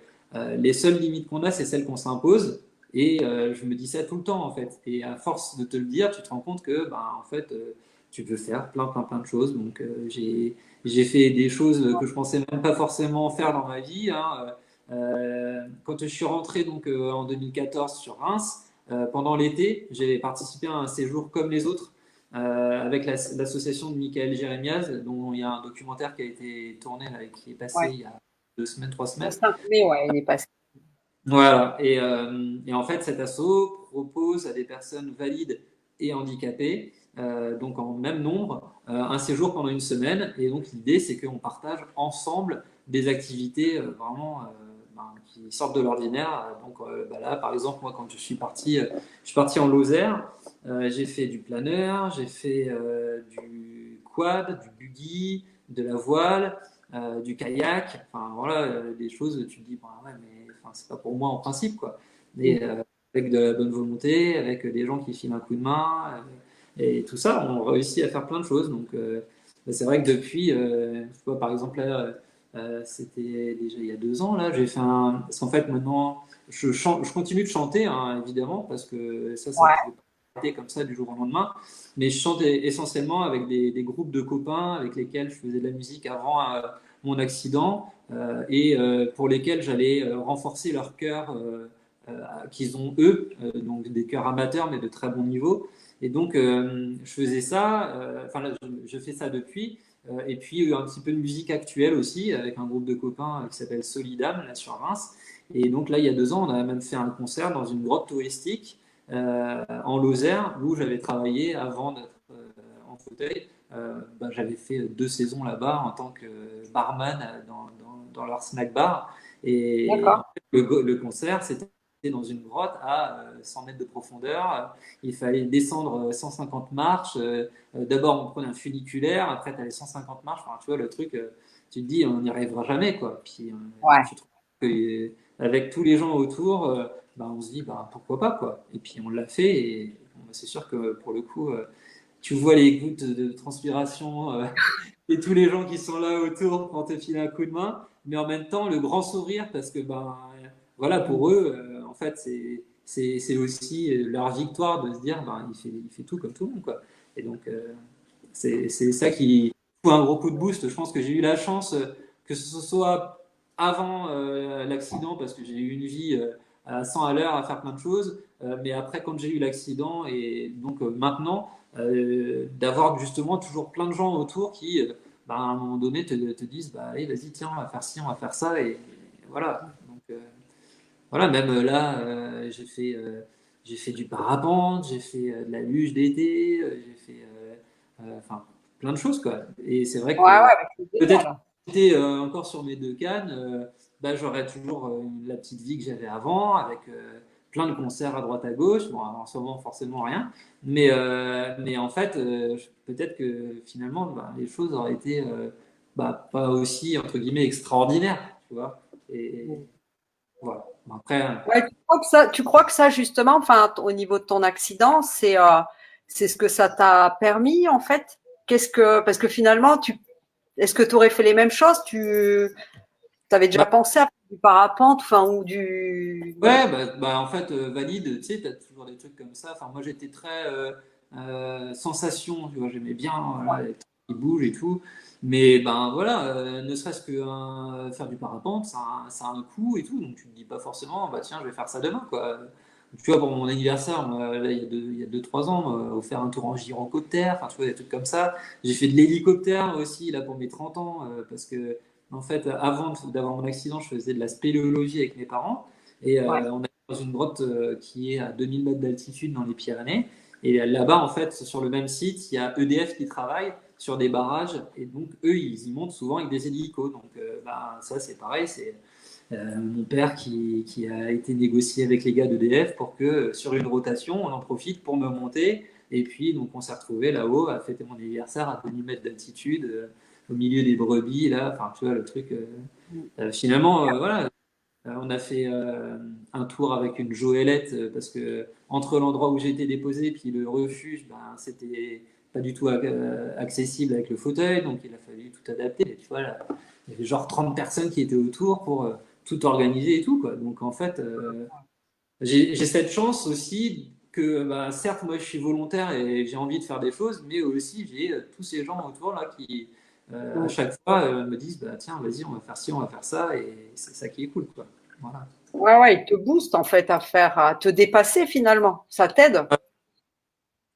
les seules limites qu'on a, c'est celles qu'on s'impose. Et je me dis ça tout le temps, en fait. Et à force de te le dire, tu te rends compte que, ben, en fait, tu peux faire plein de choses. Donc, j'ai fait des choses que je pensais même pas forcément faire dans ma vie, hein. Quand je suis rentré donc en 2014 sur Reims, pendant l'été, j'ai participé à un séjour comme les autres avec l'association de Michael Jérémiaz, dont il y a un documentaire qui a été tourné, là, et qui est passé Ouais. il y a 2 semaines, 3 semaines. Mais ouais, il est passé. Voilà. Et en fait, cet asso propose à des personnes valides et handicapées, donc en même nombre, un séjour pendant une semaine. Et donc l'idée, c'est qu'on partage ensemble des activités vraiment qui sortent de l'ordinaire. Donc bah là, par exemple, moi, quand je suis parti en Lozère. J'ai fait du planeur, j'ai fait du quad, du buggy, de la voile, du kayak. Enfin voilà, des choses, tu te dis, bah, ouais, mais enfin, c'est pas pour moi en principe, quoi. Mais avec de la bonne volonté, avec des gens qui filent un coup de main, et tout ça, on réussit à faire plein de choses. Donc bah, c'est vrai que depuis, tu vois, par exemple, là, c'était déjà il y a 2 ans, là, j'ai fait un. Parce qu'en fait, maintenant, je continue de chanter, hein, évidemment, parce que ça ne Ouais, pouvait pas arrêter comme ça du jour au lendemain. Mais je chante essentiellement avec des groupes de copains avec lesquels je faisais de la musique avant mon accident et pour lesquels j'allais renforcer leur chœur qu'ils ont eux, donc des chœurs amateurs mais de très bon niveau. Et donc je faisais ça, enfin là je fais ça depuis. Et puis un petit peu de musique actuelle aussi avec un groupe de copains qui s'appelle Solidam là sur Reims. Et donc là il y a 2 ans on a même fait un concert dans une grotte touristique en Lozère où j'avais travaillé avant d'être en fauteuil. Bah, j'avais fait 2 saisons là-bas en tant que barman dans leur snack bar. Et en d'accord. fait, le concert, c'était dans une grotte à 100 mètres de profondeur. Il fallait descendre 150 marches. D'abord, on prenait un funiculaire. Après, tu avais 150 marches. Enfin, tu vois, le truc, tu te dis, on n'y arrivera jamais, quoi. Puis, Ouais. tu trouves que, avec tous les gens autour, bah, on se dit, bah, pourquoi pas, quoi. Et puis, on l'a fait. Et bon, bah, c'est sûr que pour le coup, tu vois les gouttes de transpiration et tous les gens qui sont là autour pour te filer un coup de main, mais en même temps le grand sourire parce que ben voilà pour eux en fait c'est aussi leur victoire de se dire ben il fait tout comme tout le monde quoi. Et donc c'est ça qui fout un gros coup de boost. Je pense que j'ai eu la chance que ce soit avant l'accident parce que j'ai eu une vie à 100 à l'heure à faire plein de choses, mais après quand j'ai eu l'accident et donc maintenant d'avoir justement toujours plein de gens autour qui bah, à un moment donné te disent bah allez vas-y tiens on va faire ci on va faire ça et voilà donc voilà même là j'ai fait du parapente j'ai fait de la luge d'été j'ai fait enfin plein de choses quoi et c'est vrai Ouais, ouais, que bah, c'est peut-être génial. que j'étais encore sur mes 2 cannes bah, j'aurais toujours la petite vie que j'avais avant avec plein de concerts à droite à gauche bon en ce moment forcément rien mais en fait peut-être que finalement bah, les choses auraient été bah, pas aussi entre guillemets extraordinaires tu vois et voilà. Bon, après, Ouais, tu crois que ça justement, enfin, au niveau de ton accident, c'est ce que ça t'a permis en fait? Parce que finalement, est-ce que tu aurais fait les mêmes choses? Tu avais déjà bah, pensé à faire du parapente, enfin, ou du. ouais, en fait, valide, tu sais, tu as toujours des trucs comme ça. Enfin, moi, j'étais très sensation, tu vois, j'aimais bien voilà, les trucs qui bougent et tout. Mais ben voilà, ne serait-ce que faire du parapente, ça a un coût et tout. Donc, tu te dis pas forcément, bah tiens, je vais faire ça demain, quoi. Tu vois, pour mon anniversaire, moi, là, il y a 2, 3 ans, on m'a offert un tour en gyrocoptère, enfin, tu vois, des trucs comme ça. J'ai fait de l'hélicoptère aussi, là, pour mes 30 ans, parce que, en fait, avant d'avoir mon accident, je faisais de la spéléologie avec mes parents. Et Ouais, on est dans une grotte qui est à 2000 mètres d'altitude dans les Pyrénées. Et là-bas, en fait, sur le même site, il y a EDF qui travaille sur des barrages. Et donc, eux, ils y montent souvent avec des hélicos. Donc, ça, c'est pareil. C'est mon père qui a été négocié avec les gars d'EDF pour que sur une rotation, on en profite pour me monter. Et puis, donc, on s'est retrouvé là-haut à fêter mon anniversaire à 2000 mètres d'altitude, au milieu des brebis, là. Enfin, tu vois, le truc. Finalement, voilà, on a fait un tour avec une goélette parce que entre l'endroit où j'ai été déposé puis le refuge, ben, c'était pas du tout accessible avec le fauteuil, donc il a fallu tout adapter. Et tu vois, là, il y avait genre 30 personnes qui étaient autour pour tout organiser et tout, quoi. Donc en fait, j'ai cette chance aussi que, bah, certes, moi je suis volontaire et j'ai envie de faire des choses, mais aussi j'ai tous ces gens autour là qui, à Mm. chaque fois, me disent bah, tiens, vas-y, on va faire ci, on va faire ça, et c'est ça qui est cool, quoi. Voilà. Ouais, ouais, il te booste en fait à te dépasser finalement. Ça t'aide.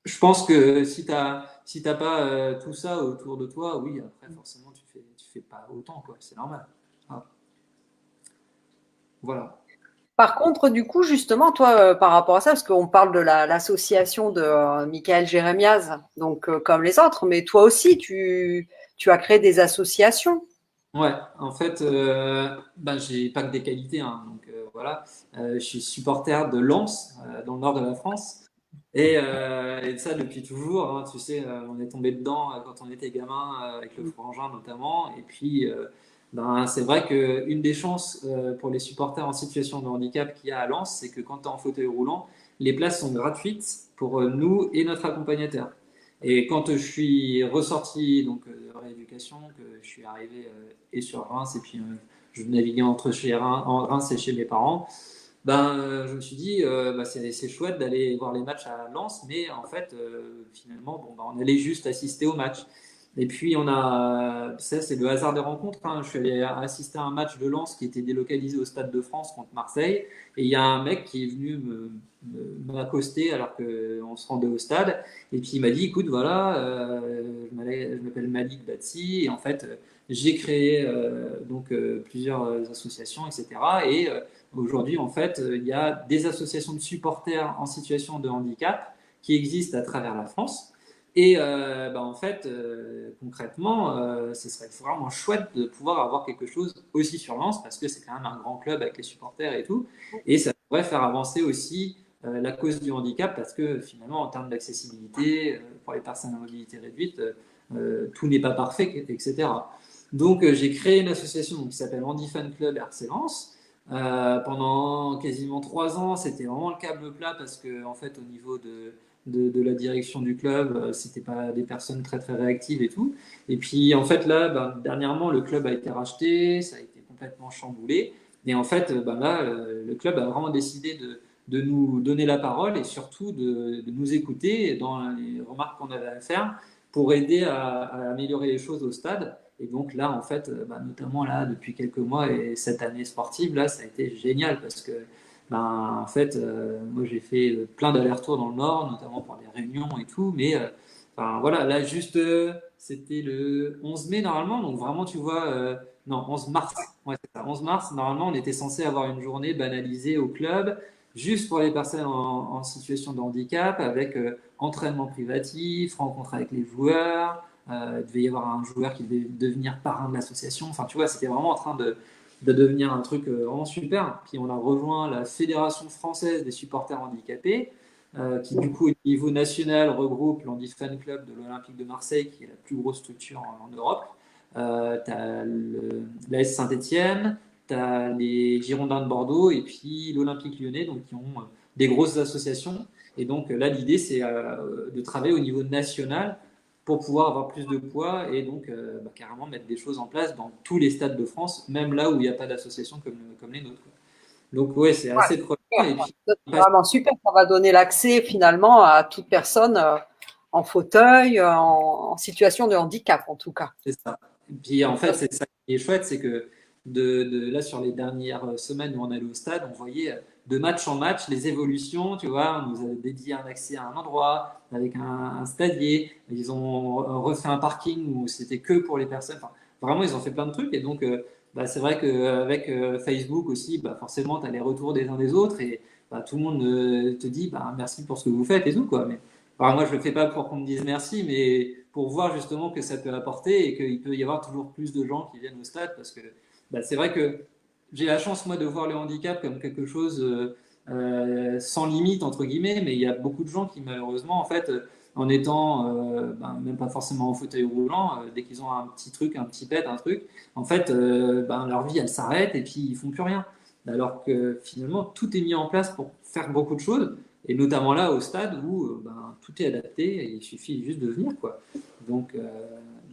Je pense que si t'as pas tout ça autour de toi, oui, après, forcément, tu fais pas autant, quoi. C'est normal. Ah, voilà. Par contre, du coup, justement, toi, par rapport à ça, parce qu'on parle de l'association de Michael Jérémiaz, donc comme les autres, mais toi aussi, tu as créé des associations. Ouais, en fait, ben, j'ai pas que des qualités, hein, donc voilà. Je suis supporter de Lens, dans le nord de la France, et ça depuis toujours, hein, tu sais, on est tombé dedans quand on était gamin, avec le frangin notamment, et puis ben, c'est vrai que une des chances pour les supporters en situation de handicap qu'il y a à Lens, c'est que quand tu es en fauteuil roulant, les places sont gratuites pour nous et notre accompagnateur. Et quand je suis ressorti donc de rééducation, que je suis arrivé et sur Reims, et puis je naviguais entre chez Reims et chez mes parents, ben, je me suis dit, bah, c'est chouette d'aller voir les matchs à Lens, mais en fait, finalement, bon, bah, on allait juste assister au match. Et puis, ça, c'est le hasard des rencontres, hein. Je suis allé assister à un match de Lens qui était délocalisé au Stade de France contre Marseille. Et il y a un mec qui est venu m'accoster alors qu'on se rendait au stade. Et puis, il m'a dit, écoute, voilà, je m'appelle Malik Batsi. Et en fait, j'ai créé plusieurs associations, etc. Et aujourd'hui, en fait, il y a des associations de supporters en situation de handicap qui existent à travers la France. Et bah, en fait, concrètement, ce serait vraiment chouette de pouvoir avoir quelque chose aussi sur Lens parce que c'est quand même un grand club avec les supporters et tout. Et ça pourrait faire avancer aussi la cause du handicap parce que finalement, en termes d'accessibilité pour les personnes à mobilité réduite, tout n'est pas parfait, etc. Donc, j'ai créé une association qui s'appelle Handy Fan Club RC Lens. Pendant quasiment 3 ans, c'était vraiment le câble plat parce que, en fait, au niveau de la direction du club, c'était pas des personnes très très réactives et tout. Et puis, en fait, là, ben, dernièrement, le club a été racheté, ça a été complètement chamboulé. Et en fait, ben, là, le club a vraiment décidé de nous donner la parole et surtout de nous écouter dans les remarques qu'on avait à faire pour aider à améliorer les choses au stade. Et donc là, en fait, bah, notamment là, depuis quelques mois et cette année sportive, là, ça a été génial parce que, ben, en fait, moi, j'ai fait plein d'allers-retours dans le Nord, notamment pour des réunions et tout. Mais, enfin, voilà, là, juste, c'était le 11 mai normalement. Donc vraiment, tu vois, non, 11 mars. Ouais, c'est ça, 11 mars. Normalement, on était censé avoir une journée banalisée au club, juste pour les personnes en situation de handicap, avec entraînement privatif, rencontre avec les joueurs. Il devait y avoir un joueur qui devait devenir parrain de l'association. Enfin, tu vois, c'était vraiment en train de devenir un truc vraiment super. Puis on a rejoint la Fédération française des supporters handicapés, qui du coup au niveau national regroupe l'Andy Fan Club de l'Olympique de Marseille, qui est la plus grosse structure en Europe. Tu as l'AS Saint-Étienne, tu as les Girondins de Bordeaux et puis l'Olympique Lyonnais, donc qui ont des grosses associations. Et donc là, l'idée, c'est de travailler au niveau national pour pouvoir avoir plus de poids et donc bah, carrément mettre des choses en place dans tous les stades de France, même là où il n'y a pas d'association comme les nôtres, quoi. Donc ouais, c'est Ouais, assez prenant. super. Et puis, Ça, c'est vraiment super. Ça va donner l'accès finalement à toute personne en fauteuil, en situation de handicap en tout cas. c'est ça. Et puis en fait, Ça, c'est ça qui est chouette, c'est que là, sur les dernières semaines où on allait au stade, on voyait de match en match les évolutions. Tu vois, on nous a dédié un accès à un endroit avec un stadier. Ils ont refait un parking où c'était que pour les personnes. Enfin, vraiment, ils ont fait plein de trucs. Et donc, bah, c'est vrai qu'avec Facebook aussi, bah, forcément, tu as les retours des uns des autres et bah, tout le monde te dit bah, merci pour ce que vous faites et tout, quoi. Mais alors moi, je le fais pas pour qu'on me dise merci, mais pour voir justement que ça peut apporter et qu'il peut y avoir toujours plus de gens qui viennent au stade parce que bah, c'est vrai que j'ai la chance, moi, de voir le handicap comme quelque chose sans limite, entre guillemets, mais il y a beaucoup de gens qui, malheureusement, en fait, en étant ben, même pas forcément en fauteuil roulant, dès qu'ils ont un petit truc, un petit pet, un truc, en fait, ben, leur vie, elle s'arrête et puis ils font plus rien. Alors que finalement, tout est mis en place pour faire beaucoup de choses, Et notamment là, au stade où ben, tout est adapté et il suffit juste de venir, quoi. Donc,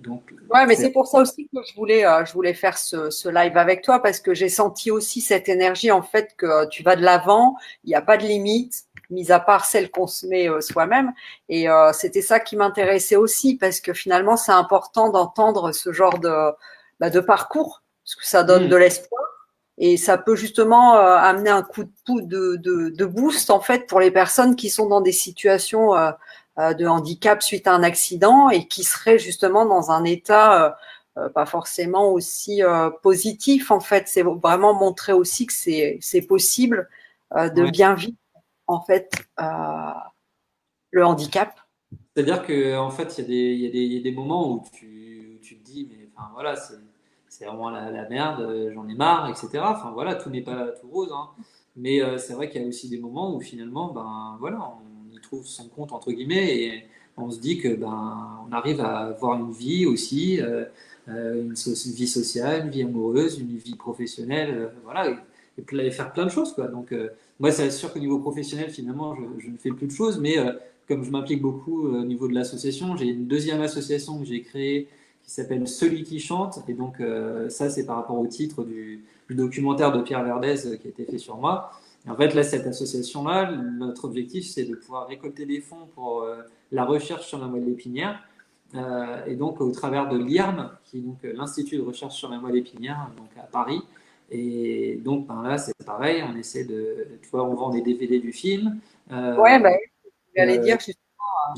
donc Ouais, mais c'est c'est pour ça aussi que je voulais faire ce live avec toi parce que j'ai senti aussi cette énergie en fait que tu vas de l'avant, il n'y a pas de limite, mis à part celle qu'on se met soi-même. Et c'était ça qui m'intéressait aussi parce que finalement c'est important d'entendre ce genre de parcours parce que ça donne Hmm. de l'espoir et ça peut justement amener un coup de boost en fait pour les personnes qui sont dans des situations de handicap suite à un accident et qui seraient justement dans un état pas forcément aussi positif en fait. C'est vraiment montrer aussi que c'est possible de Ouais. bien vivre en fait euh, le handicap. C'est-à-dire qu'en fait, il y a des moments où tu te dis, mais enfin voilà, c'est vraiment la merde, j'en ai marre, etc. Enfin voilà, tout n'est pas tout rose, hein. Mais c'est vrai qu'il y a aussi des moments où finalement, ben voilà, on y trouve son compte entre guillemets et on se dit que ben on arrive à avoir une vie aussi, une vie sociale, une vie amoureuse, une vie professionnelle, voilà, et faire plein de choses quoi. Donc moi, c'est sûr qu'au niveau professionnel, finalement, je ne fais plus de choses, mais comme je m'implique beaucoup au niveau de l'association, j'ai une deuxième association que j'ai créée qui s'appelle Celui qui chante. Et donc, ça, c'est par rapport au titre du documentaire de Pierre Verdez qui a été fait sur moi. Et en fait, là, cette association-là, notre objectif, c'est de pouvoir récolter des fonds pour la recherche sur la moelle épinière. Et donc, au travers de l'IRM, qui est donc l'Institut de recherche sur la moelle épinière, donc à Paris. Et donc, ben là, c'est pareil, on essaie de, tu vois, on vend des DVD du film. Ouais, Euh, bah, j'allais euh, dire j'ai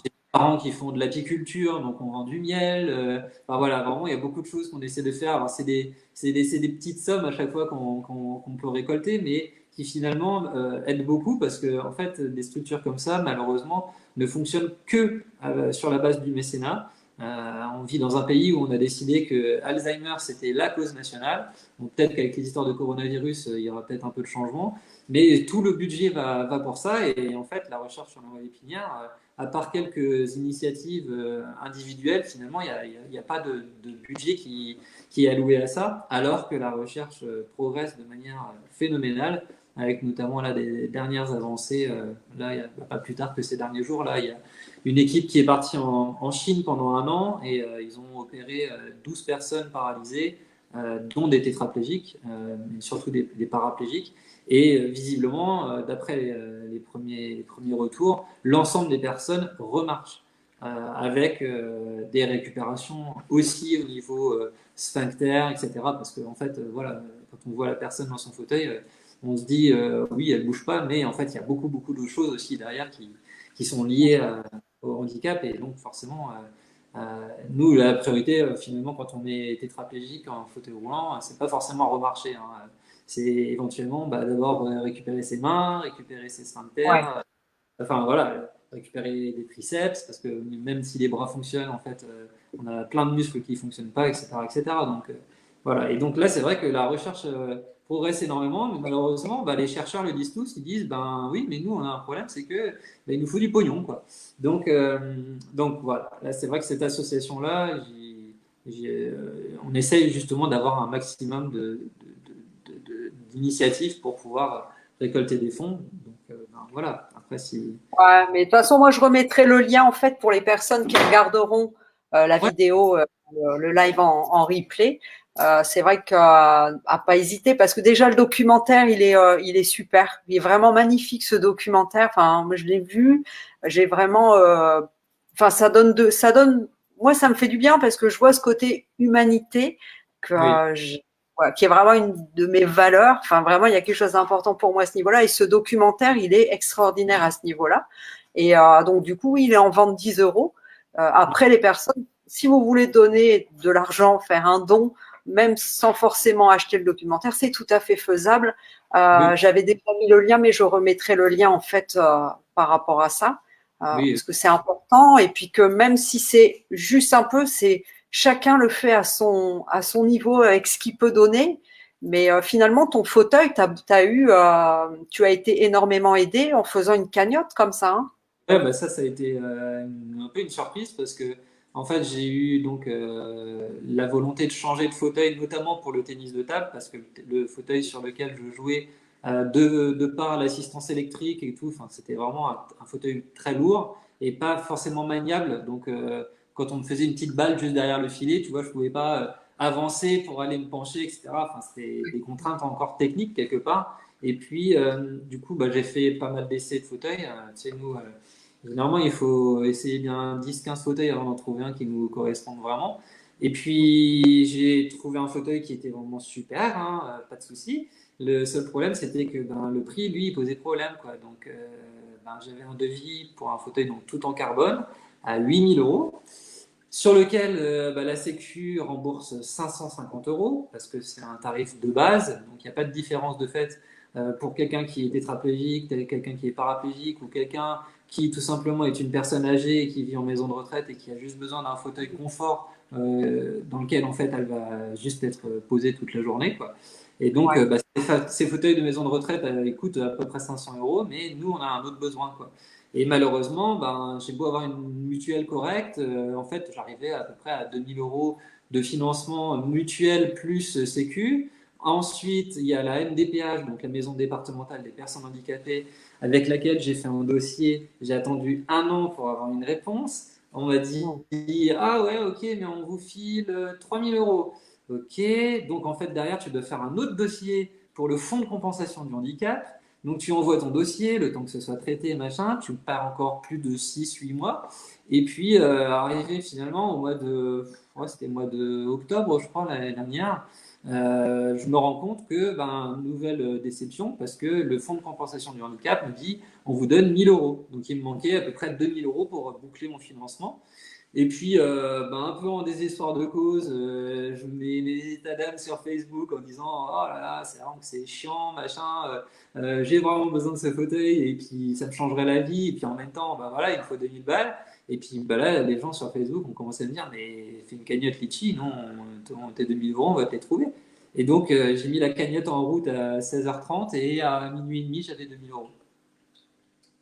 des parents qui font de l'apiculture, donc on vend du miel. Enfin voilà, vraiment, il y a beaucoup de choses qu'on essaie de faire. Alors, c'est des petites sommes à chaque fois qu'on peut récolter, mais qui finalement aident beaucoup parce que, en fait, des structures comme ça, malheureusement, ne fonctionnent que sur la base du mécénat. On vit dans un pays où on a décidé que Alzheimer, c'était la cause nationale. Donc, peut-être qu'avec les histoires de coronavirus, il y aura peut-être un peu de changement. Mais tout le budget va pour ça. Et en fait, la recherche sur la moelle épinière, à part quelques initiatives individuelles, finalement, il y a pas de budget qui est alloué à ça, alors que la recherche progresse de manière phénoménale, avec notamment là, des dernières avancées. Là, il y a pas plus tard que ces derniers jours, là, il y a une équipe qui est partie en Chine pendant un an et ils ont opéré 12 personnes paralysées, dont des tétraplégiques, mais surtout des paraplégiques. Et visiblement, d'après les premiers retours, l'ensemble des personnes remarchent avec des récupérations aussi au niveau sphincter, etc. Parce qu'en en fait, voilà, quand on voit la personne dans son fauteuil, on se dit oui, elle bouge pas, mais en fait, il y a beaucoup, beaucoup de choses aussi derrière qui sont liées au handicap. Et donc, forcément, nous, la priorité, finalement, quand on est tétraplégique en fauteuil roulant, c'est pas forcément remarcher, hein. C'est éventuellement bah, d'abord récupérer ses mains, récupérer ses ouais. sphincters, enfin voilà, récupérer des triceps, parce que même si les bras fonctionnent, en fait, on a plein de muscles qui ne fonctionnent pas, etc. etc. Donc voilà, et donc là, c'est vrai que la recherche progresse énormément, mais malheureusement, bah, les chercheurs le disent tous, ils disent, ben oui, mais nous, on a un problème, c'est que ben, il nous faut du pognon, quoi. Donc voilà, là, c'est vrai que cette association-là, on essaye justement d'avoir un maximum d'initiatives pour pouvoir récolter des fonds. Donc ben, voilà, après, si. Ouais, mais de toute façon, moi, je remettrai le lien en fait pour les personnes qui regarderont la Ouais, vidéo, le live en replay. C'est vrai à pas hésiter parce que déjà le documentaire, il est super. Il est vraiment magnifique ce documentaire. Enfin, moi, je l'ai vu. J'ai vraiment, enfin, ça donne. Moi, ça me fait du bien parce que je vois ce côté humanité que oui. ouais, qui est vraiment une de mes valeurs. Enfin, vraiment, il y a quelque chose d'important pour moi à ce niveau-là. Et ce documentaire, il est extraordinaire à ce niveau-là. Et donc, du coup, il est en vente 10 euros. Après, les personnes, si vous voulez donner de l'argent, faire un don, même sans forcément acheter le documentaire, c'est tout à fait faisable. Oui, J'avais déjà mis le lien, mais je remettrai le lien en fait par rapport à ça, oui, parce que c'est important. Et puis que même si c'est juste un peu, c'est chacun le fait à son niveau avec ce qu'il peut donner. Mais finalement, ton fauteuil, tu as été énormément aidé en faisant une cagnotte comme ça. Hein. ouais, bah ça a été un peu une surprise parce que en fait j'ai eu donc la volonté de changer de fauteuil, notamment pour le tennis de table, parce que le fauteuil sur lequel je jouais de par l'assistance électrique et tout. Enfin, c'était vraiment un fauteuil très lourd et pas forcément maniable. Donc, quand on me faisait une petite balle juste derrière le filet, tu vois, je pouvais pas avancer pour aller me pencher, etc. Enfin, c'était des contraintes encore techniques quelque part. Et puis, du coup, bah, j'ai fait pas mal d'essais de fauteuils. Tu sais, nous, généralement, il faut essayer bien 10-15 fauteuils avant d'en trouver un qui nous corresponde vraiment. Et puis, j'ai trouvé un fauteuil qui était vraiment super, hein, pas de souci. Le seul problème, c'était que ben, le prix, lui, il posait problème, quoi. Donc, ben, j'avais un devis pour un fauteuil donc, tout en carbone à 8 000 euros, sur lequel ben, la Sécu rembourse 550 euros, parce que c'est un tarif de base, donc il n'y a pas de différence de fait pour quelqu'un qui est tétraplégique, quelqu'un qui est paraplégique ou quelqu'un qui tout simplement est une personne âgée et qui vit en maison de retraite et qui a juste besoin d'un fauteuil confort dans lequel en fait elle va juste être posée toute la journée, quoi. Et donc, Ouais. bah, ces fauteuils de maison de retraite, ils coûtent à peu près 500 euros, mais nous, on a un autre besoin, quoi. Et malheureusement, ben, j'ai beau avoir une mutuelle correcte, en fait, j'arrivais à peu près à 2 000 euros de financement mutuel plus Sécu. Ensuite, il y a la MDPH, donc la maison départementale des personnes handicapées, avec laquelle j'ai fait un dossier. J'ai attendu 1 an pour avoir une réponse. On m'a dit, Non. ah ouais, ok, mais on vous file 3 000 euros. Ok, donc en fait, derrière, tu dois faire un autre dossier pour le fonds de compensation du handicap. Donc tu envoies ton dossier, le temps que ce soit traité, machin, tu pars encore plus de 6-8 mois. Et puis, arrivé finalement au mois de, ouais, c'était le mois de octobre, je crois, l'année dernière, je me rends compte que, ben, nouvelle déception, parce que le fonds de compensation du handicap me dit, on vous donne 1 000 euros. Donc il me manquait à peu près 2 000 euros pour boucler mon financement. Et puis, ben, un peu en désespoir de cause, je mets mes états d'âme sur Facebook en disant, oh là là, c'est vraiment que c'est chiant, machin, j'ai vraiment besoin de ce fauteuil et puis ça me changerait la vie. Et puis en même temps, ben voilà, il me faut 2000 balles. Et puis ben là, les gens sur Facebook ont commencé à me dire, mais fais une cagnotte litchi, non, tes 2000 euros, on va te les trouver. Et donc, j'ai mis la cagnotte en route à 16h30 et à minuit et demi, j'avais 2000 euros.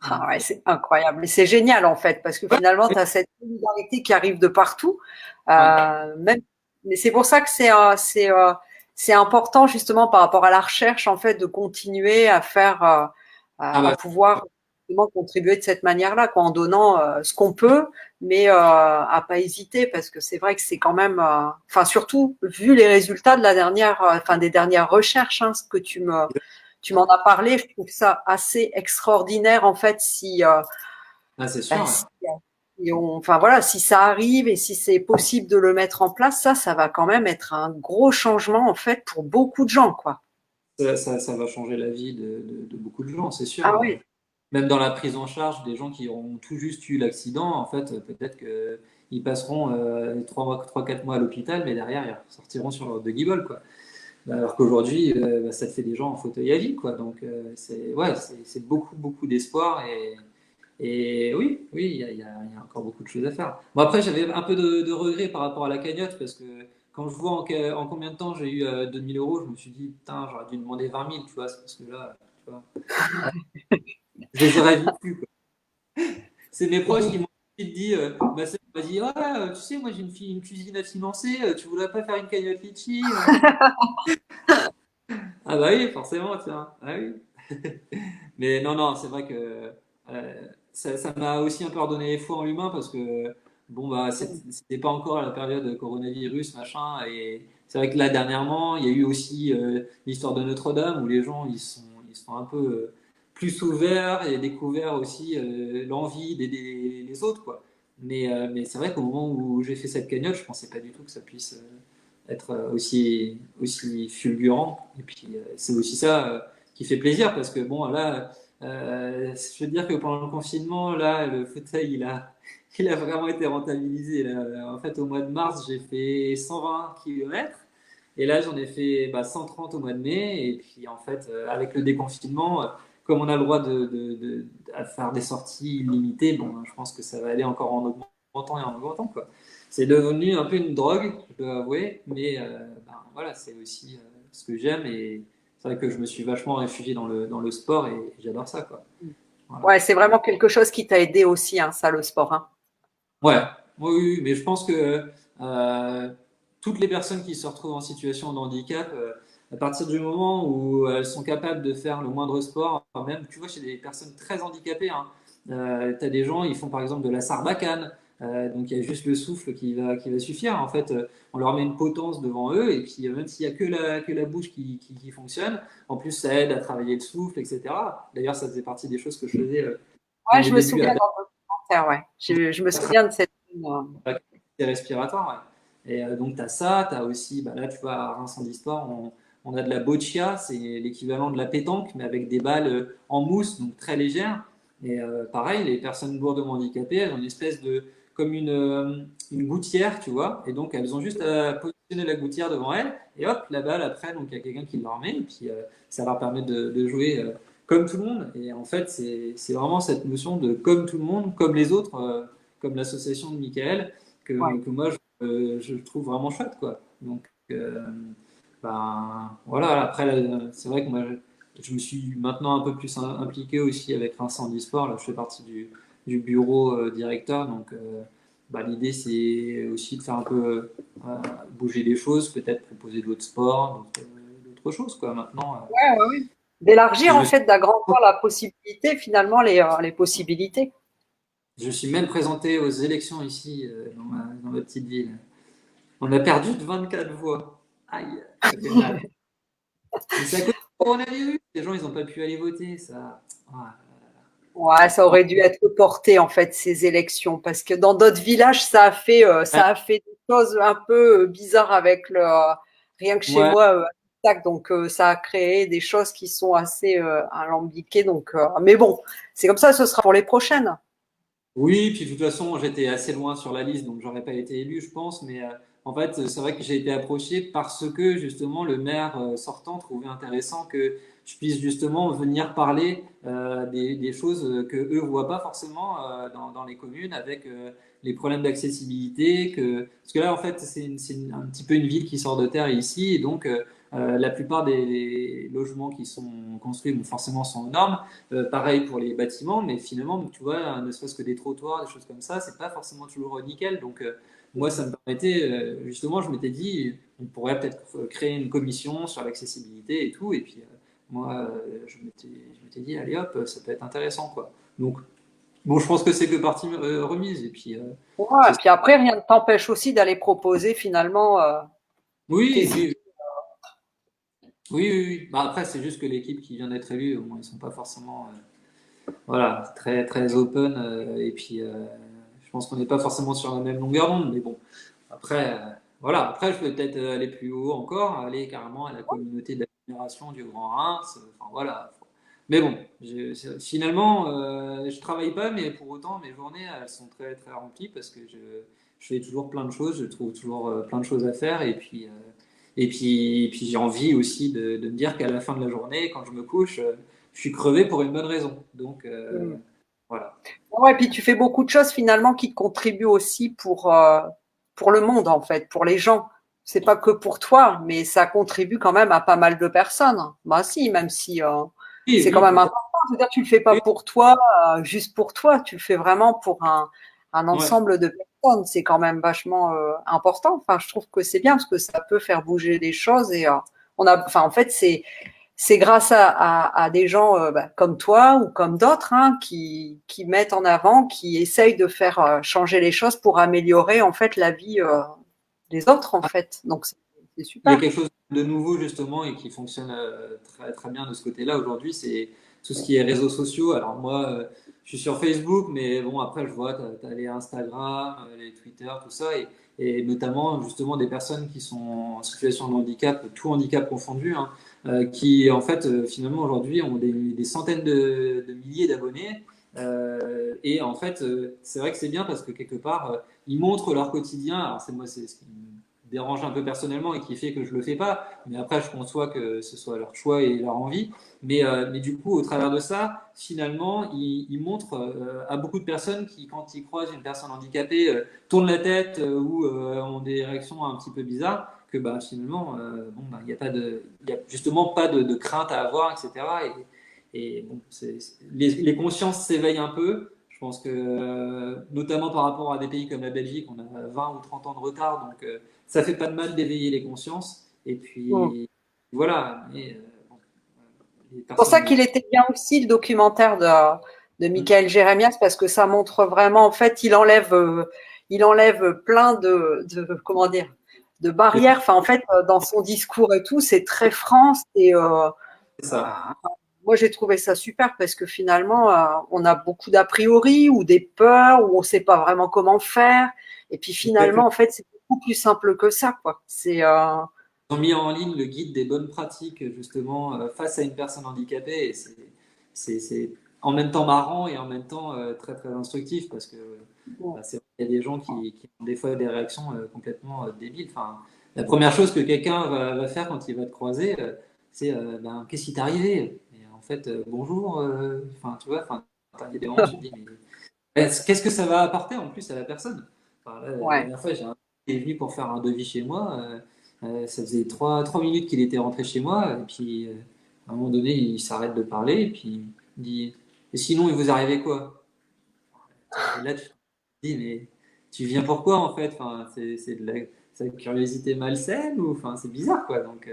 Ah Donc, ouais, c'est incroyable. Et c'est génial en fait, parce que ouais, finalement, tu as cette solidarité qui arrive de partout. ouais. Même, mais c'est pour ça que c'est important justement par rapport à la recherche en fait de continuer à faire, Ah à bah, pouvoir justement contribuer de cette manière-là, quoi, en donnant ce qu'on peut, mais à pas hésiter parce que c'est vrai que c'est quand même, enfin surtout vu les résultats de la dernière, enfin des dernières recherches, hein, ce que tu m'en as parlé, je trouve ça assez extraordinaire en fait si, ah, c'est sûr. bah, Ouais. enfin voilà, si ça arrive et si c'est possible de le mettre en place, ça va quand même être un gros changement en fait pour beaucoup de gens, quoi. Ça va changer la vie de beaucoup de gens, c'est sûr, Ah hein. oui, Même dans la prise en charge des gens qui auront tout juste eu l'accident, en fait, peut-être qu'ils passeront 3-4 mois à l'hôpital, mais derrière, ils sortiront sur leur de guibole, quoi. Bah, alors qu'aujourd'hui, bah, ça te fait des gens en fauteuil à vie, quoi. Donc, c'est ouais, c'est beaucoup, beaucoup d'espoir. Et oui, oui, il y a encore beaucoup de choses à faire. Bon, après, j'avais un peu de regret par rapport à la cagnotte, parce que quand je vois en combien de temps j'ai eu 2000 euros, je me suis dit, putain, j'aurais dû demander 20 000, tu vois, c'est parce que là, tu vois, je les aurais vite plus, quoi. C'est mes proches qui m'ont dit, ma sœur m'a dit, ouais, tu sais, moi j'ai une cuisine à financer, tu voudrais pas faire une cagnotte litchi? Ah bah oui, forcément, tiens. Ah oui. Mais non, non, c'est vrai que ça m'a aussi un peu redonné foi en l'humain parce que bon bah c'était pas encore la période coronavirus machin, et c'est vrai que là dernièrement il y a eu aussi l'histoire de Notre-Dame où les gens ils sont un peu plus ouverts et découvert aussi l'envie d'aider les autres, quoi. Mais c'est vrai qu'au moment où j'ai fait cette cagnotte, je pensais pas du tout que ça puisse être aussi fulgurant. Et puis c'est aussi ça qui fait plaisir parce que bon là, je veux dire que pendant le confinement, là, le fauteuil il a vraiment été rentabilisé. Là. En fait, au mois de mars, j'ai fait 120 km et là, j'en ai fait 130 au mois de mai. Et puis en fait, avec le déconfinement, comme on a le droit à faire des sorties illimitées, bon, je pense que ça va aller encore en augmentant et en augmentant, quoi. C'est devenu un peu une drogue, je dois avouer, mais voilà, c'est aussi ce que j'aime, et c'est vrai que je me suis vachement réfugié dans le sport et j'adore ça, quoi. Voilà. ouais, c'est vraiment quelque chose qui t'a aidé aussi, hein, ça, le sport, hein. Ouais, oui, oui, oui, mais je pense que toutes les personnes qui se retrouvent en situation de handicap, à partir du moment où elles sont capables de faire le moindre sport, même, tu vois, chez des personnes très handicapées, hein, tu as des gens, ils font par exemple de la sarbacane, donc il y a juste le souffle qui va suffire. En fait, on leur met une potence devant eux, et puis même s'il n'y a que la bouche qui fonctionne, en plus ça aide à travailler le souffle, etc. D'ailleurs, ça faisait partie des choses que je faisais dans Ouais, mes je me débuts souviens à dans le documentaire, ouais. Je me souviens de cette scène. la capacité respiratoire. Ouais. Et donc, tu as ça, tu as aussi, bah, là, tu vois, à Reims en Histoire, on a de la boccia, c'est l'équivalent de la pétanque, mais avec des balles en mousse, donc très légères. Et pareil, les personnes lourdement handicapées, elles ont une espèce de, comme une gouttière, tu vois, et donc elles ont juste à positionner la gouttière devant elles, et hop, la balle après, donc il y a quelqu'un qui leur met, et puis ça leur permet de jouer comme tout le monde. Et en fait, c'est vraiment cette notion de comme tout le monde, comme les autres, comme l'association de Michael, Ouais. que moi je trouve vraiment chouette, quoi. Donc, ben, voilà, après, c'est vrai que moi je me suis maintenant un peu plus impliqué aussi avec Incendie Sport. Là, je fais partie du bureau directeur, donc bah, l'idée c'est aussi de faire un peu bouger les choses, peut-être proposer d'autres sports, d'autres choses, quoi. Maintenant, Ouais, ouais, ouais. D'élargir, je en me suis, fait, d'agrandir la possibilité, finalement, les possibilités. je suis même présenté aux élections ici, dans ma petite ville. On a perdu de 24 voix. Aïe, ça fait mal. Mais c'est à cause du coronavirus. Les gens, ils n'ont pas pu aller voter. Ça. Ah. Ouais, ça aurait dû être reporté, en fait, ces élections, parce que dans d'autres villages, Ouais, ça a fait des choses un peu bizarres avec rien que chez ouais. moi, tac, donc ça a créé des choses qui sont assez alambiquées, donc, mais bon, c'est comme ça, ce sera pour les prochaines. Oui, puis de toute façon, j'étais assez loin sur la liste, donc j'aurais pas été élu, je pense. Mais en fait, c'est vrai que j'ai été approché parce que justement le maire sortant trouvait intéressant que je puisse justement venir parler des choses que eux voient pas forcément dans les communes, avec les problèmes d'accessibilité. Parce que là, en fait, un petit peu une ville qui sort de terre ici, et donc la plupart des logements qui sont construits, bon, forcément, sont aux normes. Pareil pour les bâtiments, mais finalement, tu vois, ne serait-ce que des trottoirs, des choses comme ça, c'est pas forcément toujours nickel. Donc, moi, ça me permettait, justement, je m'étais dit, on pourrait peut-être créer une commission sur l'accessibilité et tout. Et puis, moi, je m'étais dit, allez hop, ça peut être intéressant, quoi. Donc, bon, je pense que c'est que partie remise. Et puis, Ouais, c'est et puis après, rien ne t'empêche aussi d'aller proposer finalement oui, tes et idées. puis, oui, oui, oui. Bah, après, c'est juste que l'équipe qui vient d'être élue, bon, ils sont pas forcément. Voilà, très, très open. Et puis, je pense qu'on n'est pas forcément sur la même longueur d'onde. Mais bon, après, voilà. Après, je peux peut-être aller plus haut encore, aller carrément à la communauté d'admiration du Grand Reims. Enfin, voilà. Mais bon, finalement, je travaille pas, mais pour autant, mes journées, elles sont très, très remplies parce que je fais toujours plein de choses. Je trouve toujours plein de choses à faire. Et puis j'ai envie aussi de me dire qu'à la fin de la journée, quand je me couche, je suis crevé pour une bonne raison. Donc, Mm. voilà. Ouais, et puis tu fais beaucoup de choses finalement qui te contribuent aussi pour le monde en fait, pour les gens. C'est pas que pour toi, mais ça contribue quand même à pas mal de personnes. Bah si, même si Oui, c'est quand oui, même tout à important. Je veux dire, tu le fais pas fait. pour toi, juste pour toi. Tu le fais vraiment pour un Ouais. ensemble de personnes. C'est quand même vachement important. Enfin, je trouve que c'est bien parce que ça peut faire bouger les choses et enfin, en fait, c'est grâce à des gens bah, comme toi ou comme d'autres hein, qui mettent en avant, qui essayent de faire changer les choses pour améliorer en fait la vie des autres en fait. Donc c'est Il y a super. quelque chose de nouveau justement et qui fonctionne très, très bien de ce côté-là aujourd'hui, c'est tout ce qui est réseaux sociaux. Alors moi, je suis sur Facebook, mais bon, après, je vois, tu as les Instagram, les Twitter, tout ça, et notamment justement des personnes qui sont en situation de handicap, tout handicap confondu, hein, qui en fait finalement aujourd'hui ont des centaines de milliers d'abonnés. Et en fait, c'est vrai que c'est bien parce que quelque part, ils montrent leur quotidien. Alors c'est moi, c'est ce qui me dérange un peu personnellement et qui fait que je le fais pas. Mais après, je conçois que ce soit leur choix et leur envie. Mais du coup, au travers de ça, finalement, ils montrent à beaucoup de personnes qui, quand ils croisent une personne handicapée, tournent la tête ou ont des réactions un petit peu bizarres, que bah, finalement, bon, bah, il y a justement pas de crainte à avoir, etc. Et bon, les consciences s'éveillent un peu. Je pense que, notamment par rapport à des pays comme la Belgique, on a 20 ou 30 ans de retard, donc ça fait pas de mal d'éveiller les consciences. Et Mm. puis, voilà, mais bon, les C'est pour ça personnes. qu'il était bien aussi le documentaire de Michael Jérémias, parce que ça montre vraiment, en fait, il enlève plein comment dire, de barrières. Enfin, en fait, dans son discours et tout, c'est très franc. C'est Euh, ça. moi, j'ai trouvé ça super parce que finalement, on a beaucoup d'a priori ou des peurs ou on ne sait pas vraiment comment faire. Et puis finalement, Exactement. en fait, c'est beaucoup plus simple que ça, quoi. Ils ont mis en ligne le guide des bonnes pratiques justement face à une personne handicapée et c'est en même temps marrant et en même temps très très instructif parce que bah, il y a des gens qui ont des fois des réactions complètement débiles. Enfin, la première chose que quelqu'un va faire quand il va te croiser, c'est ben, qu'est-ce qui t'est arrivé? Et en fait, bonjour. Enfin, tu vois, enfin, il y a des moments où tu te dis mais qu'est-ce que ça va apporter en plus à la personne? Enfin, là, la Ouais. dernière fois, j'ai un qui est venu pour faire un devis chez moi. Ça faisait trois minutes qu'il était rentré chez moi. Et puis, à un moment donné, il s'arrête de parler. Et puis, il dit, et sinon, il vous arrivait quoi? Et là, tu te dis, mais tu viens pourquoi en fait? Enfin, c'est c'est de la curiosité malsaine ou enfin, c'est bizarre quoi. Donc,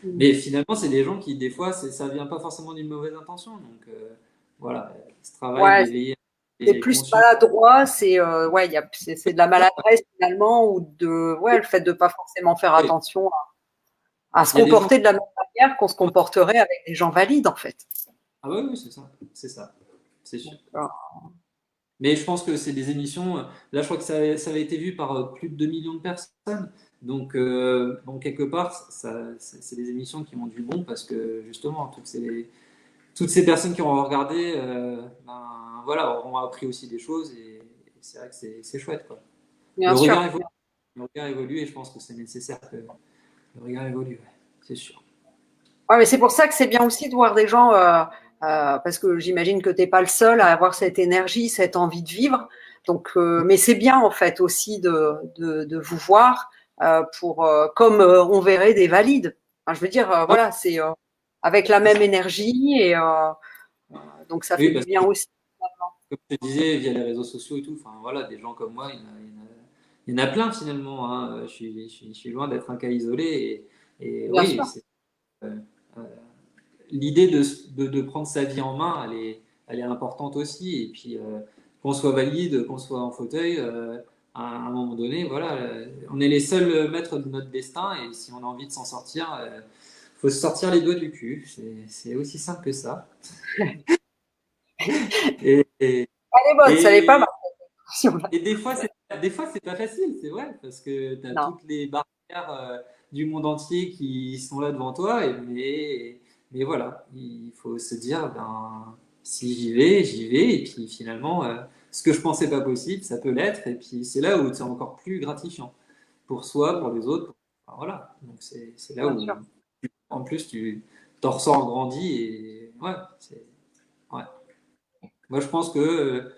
mais finalement, c'est des gens qui, des fois, ça vient pas forcément d'une mauvaise intention. Donc, voilà, ce travail Ouais, d'éveiller c'est les plus consciences. maladroit, ouais, c'est de la maladresse finalement, ou ouais, le fait de pas forcément faire Oui, attention à se il y a des gens. comporter de la même manière qu'on se comporterait avec des gens valides, en fait. Ah oui, oui, c'est ça, c'est sûr. Donc, Mais je pense que c'est des émissions. Là, je crois que ça avait été vu par plus de 2 millions de personnes. Donc, bon, quelque part, c'est des émissions qui ont du bon parce que justement, toutes ces personnes qui ont regardé, ben, voilà, auront appris aussi des choses et c'est vrai que c'est chouette, quoi. bien Le regard sûr. évolue, le regard évolue et je pense que c'est nécessaire que le regard évolue, ouais, c'est sûr. Ouais, mais c'est pour ça que c'est bien aussi de voir des gens, parce que j'imagine que tu n'es pas le seul à avoir cette énergie, cette envie de vivre. Donc, mais c'est bien en fait aussi de vous voir comme on verrait des valides. Enfin, je veux dire, Ah voilà, c'est avec la oui, c'est même ça. énergie donc ça fait Oui, du parce bien que aussi. comme je te disais, via les réseaux sociaux et tout, enfin voilà, des gens comme moi, il y en a plein finalement, hein. Je suis loin d'être un cas isolé. Et Bien oui, sûr, euh, euh, l'idée de prendre sa vie en main, elle est importante aussi. Et puis, qu'on soit valide, qu'on soit en fauteuil, à un moment donné, voilà, on est les seuls maîtres de notre destin. Et si on a envie de s'en sortir, faut se sortir les doigts du cul. C'est aussi simple que ça. Et, et, elle est bonne, ça n'est pas mal. et Et des fois, c'est pas facile, c'est vrai, parce que tu as Non, toutes les barrières du monde entier qui sont là devant toi, mais voilà, il faut se dire, ben, si j'y vais, et puis finalement, ce que je pensais pas possible, ça peut l'être, et puis c'est là où c'est encore plus gratifiant, pour soi, pour les autres, enfin, voilà, donc c'est là bien sûr. où, en plus, tu t'en ressors grandi, et ouais, ouais. Moi, je pense que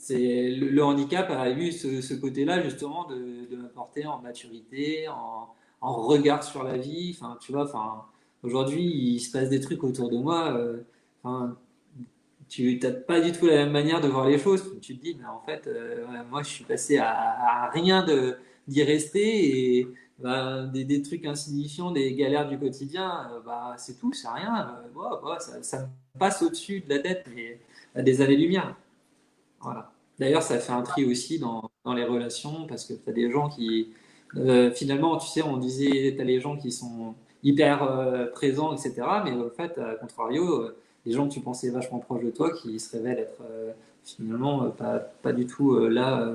le handicap a eu ce côté-là, justement, de m'apporter en maturité, en regard sur la vie. Enfin, tu vois, enfin, aujourd'hui, il se passe des trucs autour de moi. Enfin, tu n'as pas du tout la même manière de voir les choses. Tu te dis, mais en fait, ouais, moi, je suis passé à rien d'y rester et bah, des trucs insignifiants, des galères du quotidien, bah, c'est tout, c'est rien. Ça me passe au-dessus de la tête, mais à des années-lumière. Voilà. D'ailleurs, ça fait un tri aussi dans les relations parce que tu as des gens qui, finalement, tu sais, on disait, tu as les gens qui sont hyper présents, etc. Mais en fait, à contrario, les gens que tu pensais vachement proches de toi qui se révèlent être finalement pas du tout là.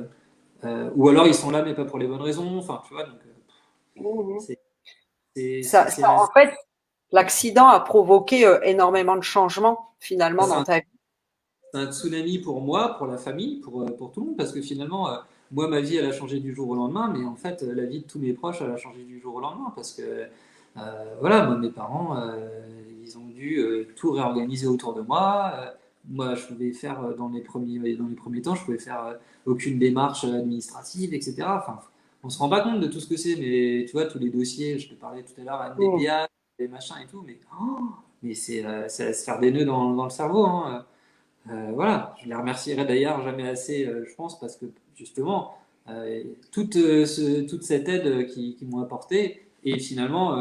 Ou alors ils sont là, mais pas pour les bonnes raisons. Enfin, tu vois, donc Mhm. c'est En fait, l'accident a provoqué énormément de changements finalement c'est dans un ta vie. c'est un tsunami pour moi, pour la famille, pour tout le monde, parce que finalement, moi, ma vie, elle a changé du jour au lendemain, mais en fait, la vie de tous mes proches, elle a changé du jour au lendemain, parce que, voilà, moi, mes parents, ils ont dû tout réorganiser autour de moi. Moi, je pouvais faire, dans les premiers temps, je pouvais faire aucune démarche administrative, etc. Enfin, on se rend pas compte de tout ce que c'est, mais tu vois, tous les dossiers, je te parlais tout à l'heure, Mhm. MDPH, les machins et tout, mais c'est à se faire des nœuds dans le cerveau, hein. Voilà, je les remercierai d'ailleurs jamais assez, je pense, parce que justement, toute cette aide qui m'ont apporté, et finalement,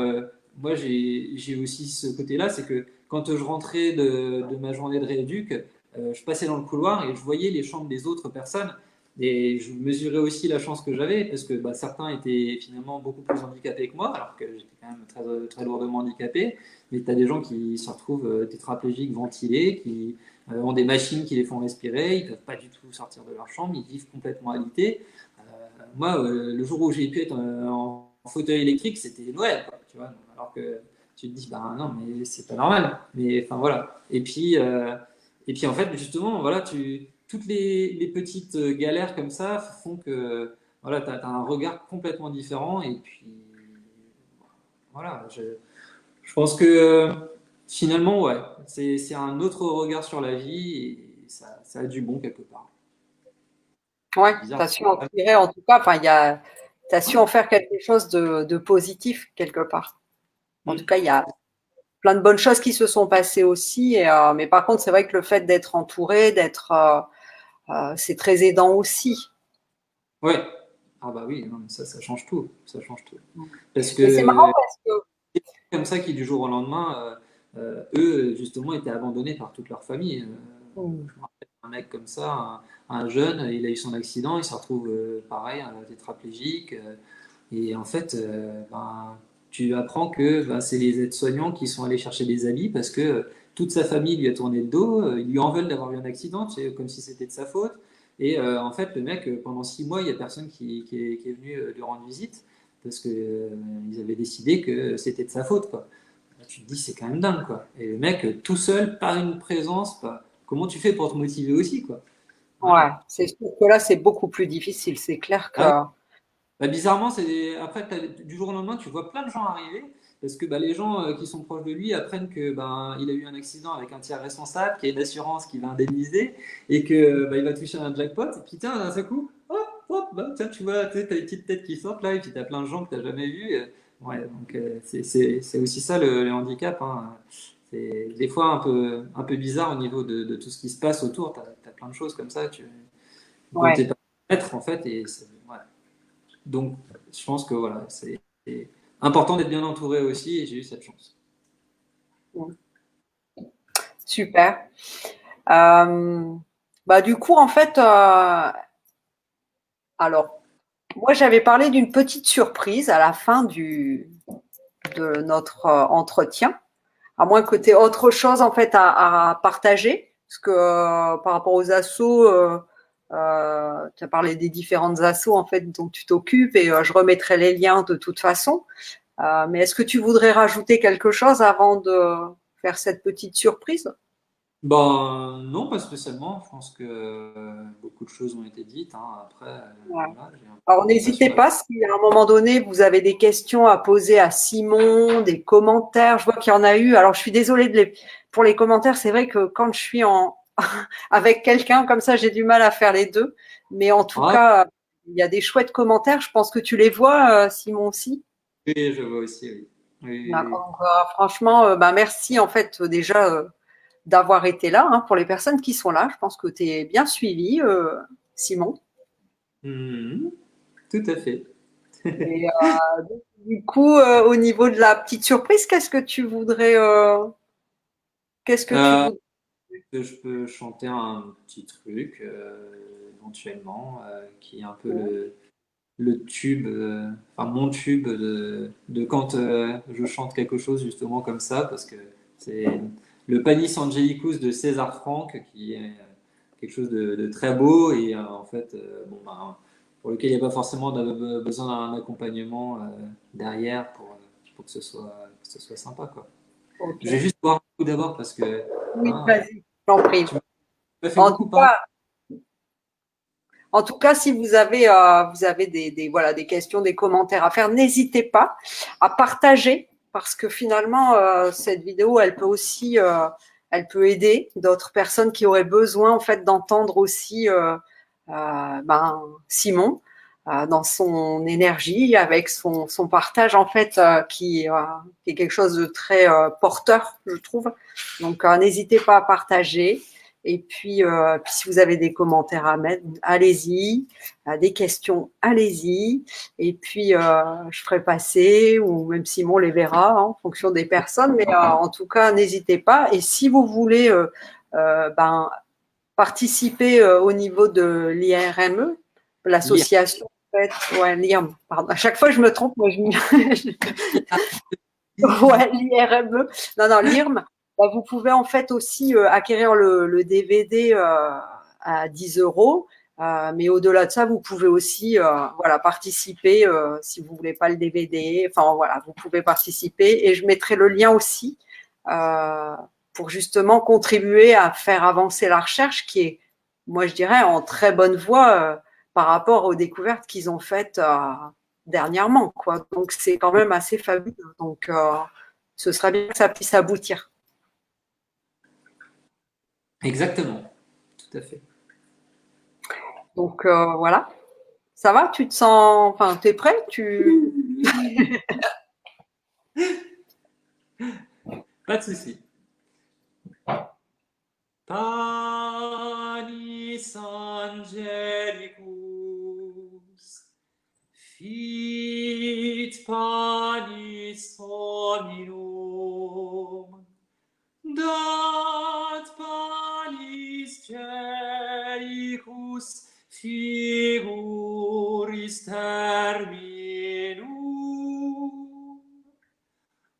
moi, j'ai aussi ce côté-là, c'est que quand je rentrais de ma journée de rééduc, je passais dans le couloir et je voyais les chambres des autres personnes. Et je mesurais aussi la chance que j'avais, parce que bah, certains étaient finalement beaucoup plus handicapés que moi, alors que j'étais quand même très, très lourdement handicapé. Mais tu as des gens qui se retrouvent tétraplégiques, ventilés, qui ont des machines qui les font respirer, ils ne peuvent pas du tout sortir de leur chambre, ils vivent complètement alités. Moi, le jour où j'ai pu être en fauteuil électrique, c'était Noël, quoi, tu vois. Alors que tu te dis, bah non, mais c'est pas normal. Mais enfin voilà. Et puis en fait, justement, voilà, toutes les petites galères comme ça font que voilà, tu as un regard complètement différent. Et puis voilà, je pense que finalement, ouais, c'est un autre regard sur la vie et ça a du bon quelque part. Ouais, C'est tu as bizarre. su en tirer en tout cas, enfin, tu as su en faire quelque chose de positif quelque part. En tout Mm. cas, il y a plein de bonnes choses qui se sont passées aussi. Mais par contre, c'est vrai que le fait d'être entouré, c'est très aidant aussi. Ouais. Ah bah oui, non, mais ça change tout. Ça change tout. Parce Mais c'est marrant que parce que comme ça qui du jour au lendemain, eux justement étaient abandonnés par toute leur famille. Je me rappelle un mec comme ça, un jeune, il a eu son accident, il se retrouve pareil, tétraplégique. Et en fait, ben, tu apprends que ben, c'est les aides-soignants qui sont allés chercher des habits parce que toute sa famille lui a tourné le dos, ils lui en veulent d'avoir eu un accident, tu sais, comme si c'était de sa faute. Et en fait, le mec, pendant 6 mois, il n'y a personne qui est venu lui rendre visite parce que ils avaient décidé que c'était de sa faute, quoi. Là, tu te dis, c'est quand même dingue, quoi. Et le mec, tout seul, pas une présence, pas... comment tu fais pour te motiver aussi, quoi? ouais, Voilà. c'est sûr que là, c'est beaucoup plus difficile. C'est clair que Ah bah, bizarrement, après, du jour au lendemain, tu vois plein de gens arriver parce que bah, les gens qui sont proches de lui apprennent que ben, il a eu un accident avec un tiers responsable, qu'il y a une assurance qui va indemniser et que bah, il va toucher un jackpot. Et puis tiens, d'un seul coup, hop, hop, bah, tiens, tu vois, tu as les petites têtes qui sortent là et puis tu as plein de gens que tu n'as jamais vus. Ouais, donc c'est aussi ça le handicap, hein. C'est des fois un peu bizarre au niveau de tout ce qui se passe autour. Tu as, plein de choses comme ça dont tu ouais. n'es pas maître en fait. Ouais. Donc, je pense que voilà, c'est important d'être bien entouré aussi et j'ai eu cette chance. Super. Euh, Bah, du coup, en fait, alors, moi, j'avais parlé d'une petite surprise à la fin de notre entretien, à moins que tu aies autre chose, en fait, à partager. Parce que par rapport aux assos, tu as parlé des différentes assos, en fait, dont tu t'occupes et je remettrai les liens de toute façon. Mais est-ce que tu voudrais rajouter quelque chose avant de faire cette petite surprise? Ben non, pas spécialement. Je pense que beaucoup de choses ont été dites, hein. Après, Ouais. voilà, j'ai un Alors, peu l'impression n'hésitez d'avoir. pas si à un moment donné vous avez des questions à poser à Simon, des commentaires. Je vois qu'il y en a eu. Alors, je suis désolée pour les commentaires. C'est vrai que quand je suis avec quelqu'un comme ça, j'ai du mal à faire les deux. Mais en tout Ah, cas, il y a des chouettes commentaires. Je pense que tu les vois, Simon aussi. oui, je vois aussi, oui. Oui, oui, D'accord. oui. Donc, franchement, bah, merci en fait déjà d'avoir été là. Hein, pour les personnes qui sont là, je pense que tu es bien suivi, Simon. Mhm. Tout à fait. Et du coup, au niveau de la petite surprise, qu'est-ce que tu Euh, voudrais? je peux chanter un petit truc éventuellement qui est un peu le tube, enfin mon tube de quand je chante quelque chose justement comme ça, parce que c'est le Panis Angelicus de César Franck qui est quelque chose de très beau et en fait, bon, ben, pour lequel il n'y a pas forcément besoin d'un accompagnement derrière pour que ce soit sympa, quoi. Ok. Je vais juste boire un coup d'abord parce que Oui, hein, vas-y, j'en prie. tu m'as fait En tout beaucoup parler. cas, en tout cas, si vous avez voilà, des questions, des commentaires à faire, n'hésitez pas à partager parce que finalement, cette vidéo, elle peut aider d'autres personnes qui auraient besoin en fait d'entendre aussi Simon dans son énergie, avec son partage en fait qui est quelque chose de très porteur, je trouve. Donc, n'hésitez pas à partager. Et puis si vous avez des commentaires à mettre, allez-y. Des questions, allez-y. Et puis, je ferai passer, ou même Simon les verra, hein, en fonction des personnes. Mais en tout cas, n'hésitez pas. Et si vous voulez participer au niveau de l'IRME, l'association, en fait, ouais, l'IRM, pardon. À chaque fois, je me trompe, moi, ouais, l'IRME. Non, l'IRM. Vous pouvez en fait aussi acquérir le DVD à 10 euros. Mais au-delà de ça, vous pouvez aussi participer si vous voulez pas le DVD. Enfin voilà, vous pouvez participer et je mettrai le lien aussi pour justement contribuer à faire avancer la recherche qui est, moi je dirais, en très bonne voie par rapport aux découvertes qu'ils ont faites dernièrement, quoi. Donc c'est quand même assez fabuleux. Donc ce serait bien que ça puisse aboutir. Exactement, tout à fait. Donc voilà. Ça va? Tu te sens. Enfin, t'es prêt? Pas de souci. Panis angelicus, fit panis hominum, dat panis Celicus figuris terminum,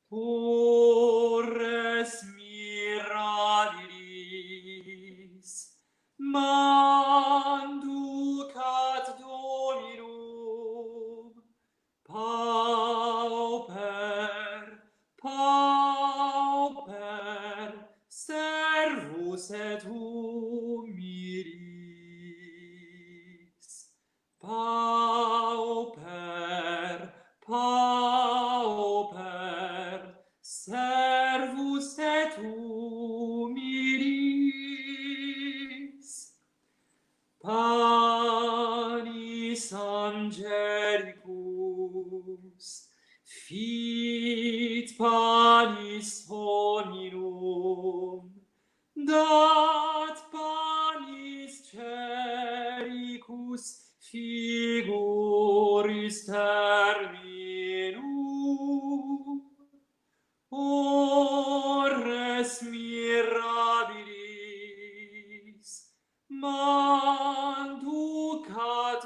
ores mirabilis, manducat Dominum, pauper, servus et humilis. Pauper, servus et humilis. Panis angelicus, fit panis hominum, dat panis Celicus figuris terminum, ores mirabilis, manducat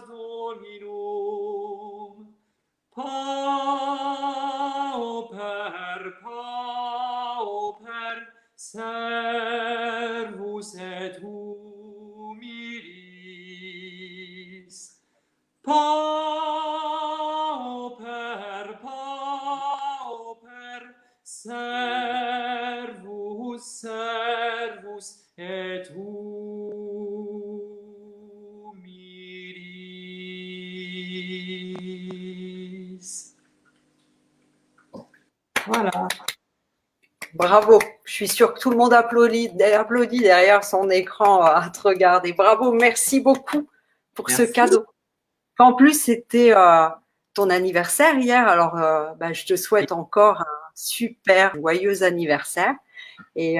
Dominum, pauper, servus et humilis. Pauper, servus et humilis. Voilà. Bravo. Je suis sûre que tout le monde applaudit derrière son écran à te regarder. Bravo. Merci beaucoup pour ce cadeau. En plus, c'était ton anniversaire hier. Alors, je te souhaite encore un super joyeux anniversaire. Et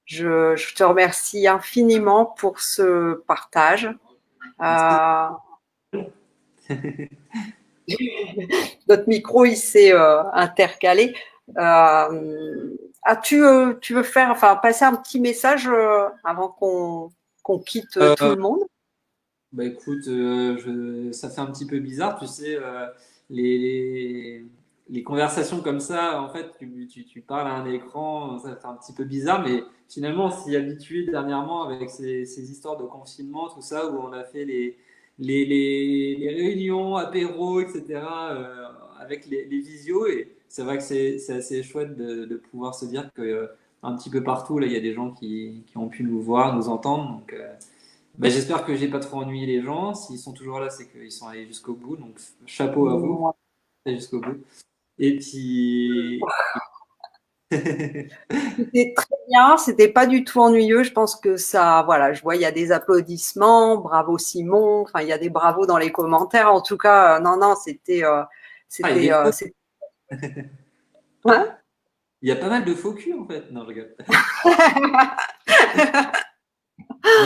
je te remercie infiniment pour ce partage. Notre micro, il s'est intercalé. Tu veux passer un petit message avant qu'on quitte tout le monde? Bah écoute, ça fait un petit peu bizarre, tu sais, les conversations comme ça, en fait, tu parles à un écran, ça fait un petit peu bizarre, mais finalement, on s'y est habitué dernièrement avec ces histoires de confinement, tout ça, où on a fait les réunions, apéros, etc., avec les visios, et c'est vrai que c'est assez chouette de pouvoir se dire que un petit peu partout, là, il y a des gens qui ont pu nous voir, nous entendre, donc j'espère que j'ai pas trop ennuyé les gens. S'ils sont toujours là, c'est qu'ils sont allés jusqu'au bout. Donc chapeau à vous, jusqu'au bout. Et puis c'était très bien, c'était pas du tout ennuyeux. Je pense que ça, voilà, je vois, il y a des applaudissements, bravo Simon. Enfin, il y a des bravos dans les commentaires. En tout cas, non, c'était. Il y a pas mal de faux culs en fait. Non, je rigole.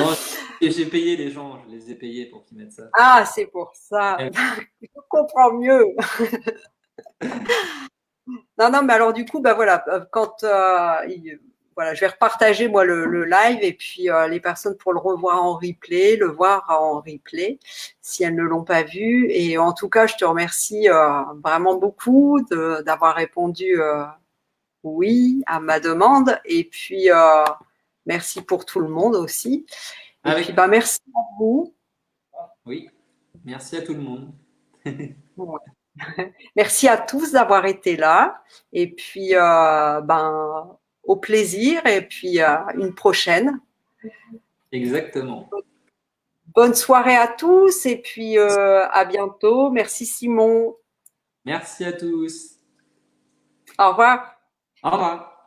Non, j'ai payé les gens, je les ai payés pour qu'ils mettent ça. Ah, c'est pour ça. Euh, Je comprends mieux. Non, non, mais alors du coup, bah voilà, quand voilà, je vais repartager moi le live et puis les personnes pour le revoir en replay, le voir en replay si elles ne l'ont pas vu. Et en tout cas, je te remercie vraiment beaucoup d'avoir répondu oui à ma demande. Et puis merci pour tout le monde aussi. Et puis Avec, bah merci à vous. oui, merci à tout le monde. Ouais. Merci à tous d'avoir été là. Et puis, ben, au plaisir. Et puis, une prochaine. Exactement. Bonne soirée à tous. Et puis, à bientôt. Merci Simon. Merci à tous. Au revoir. Au revoir.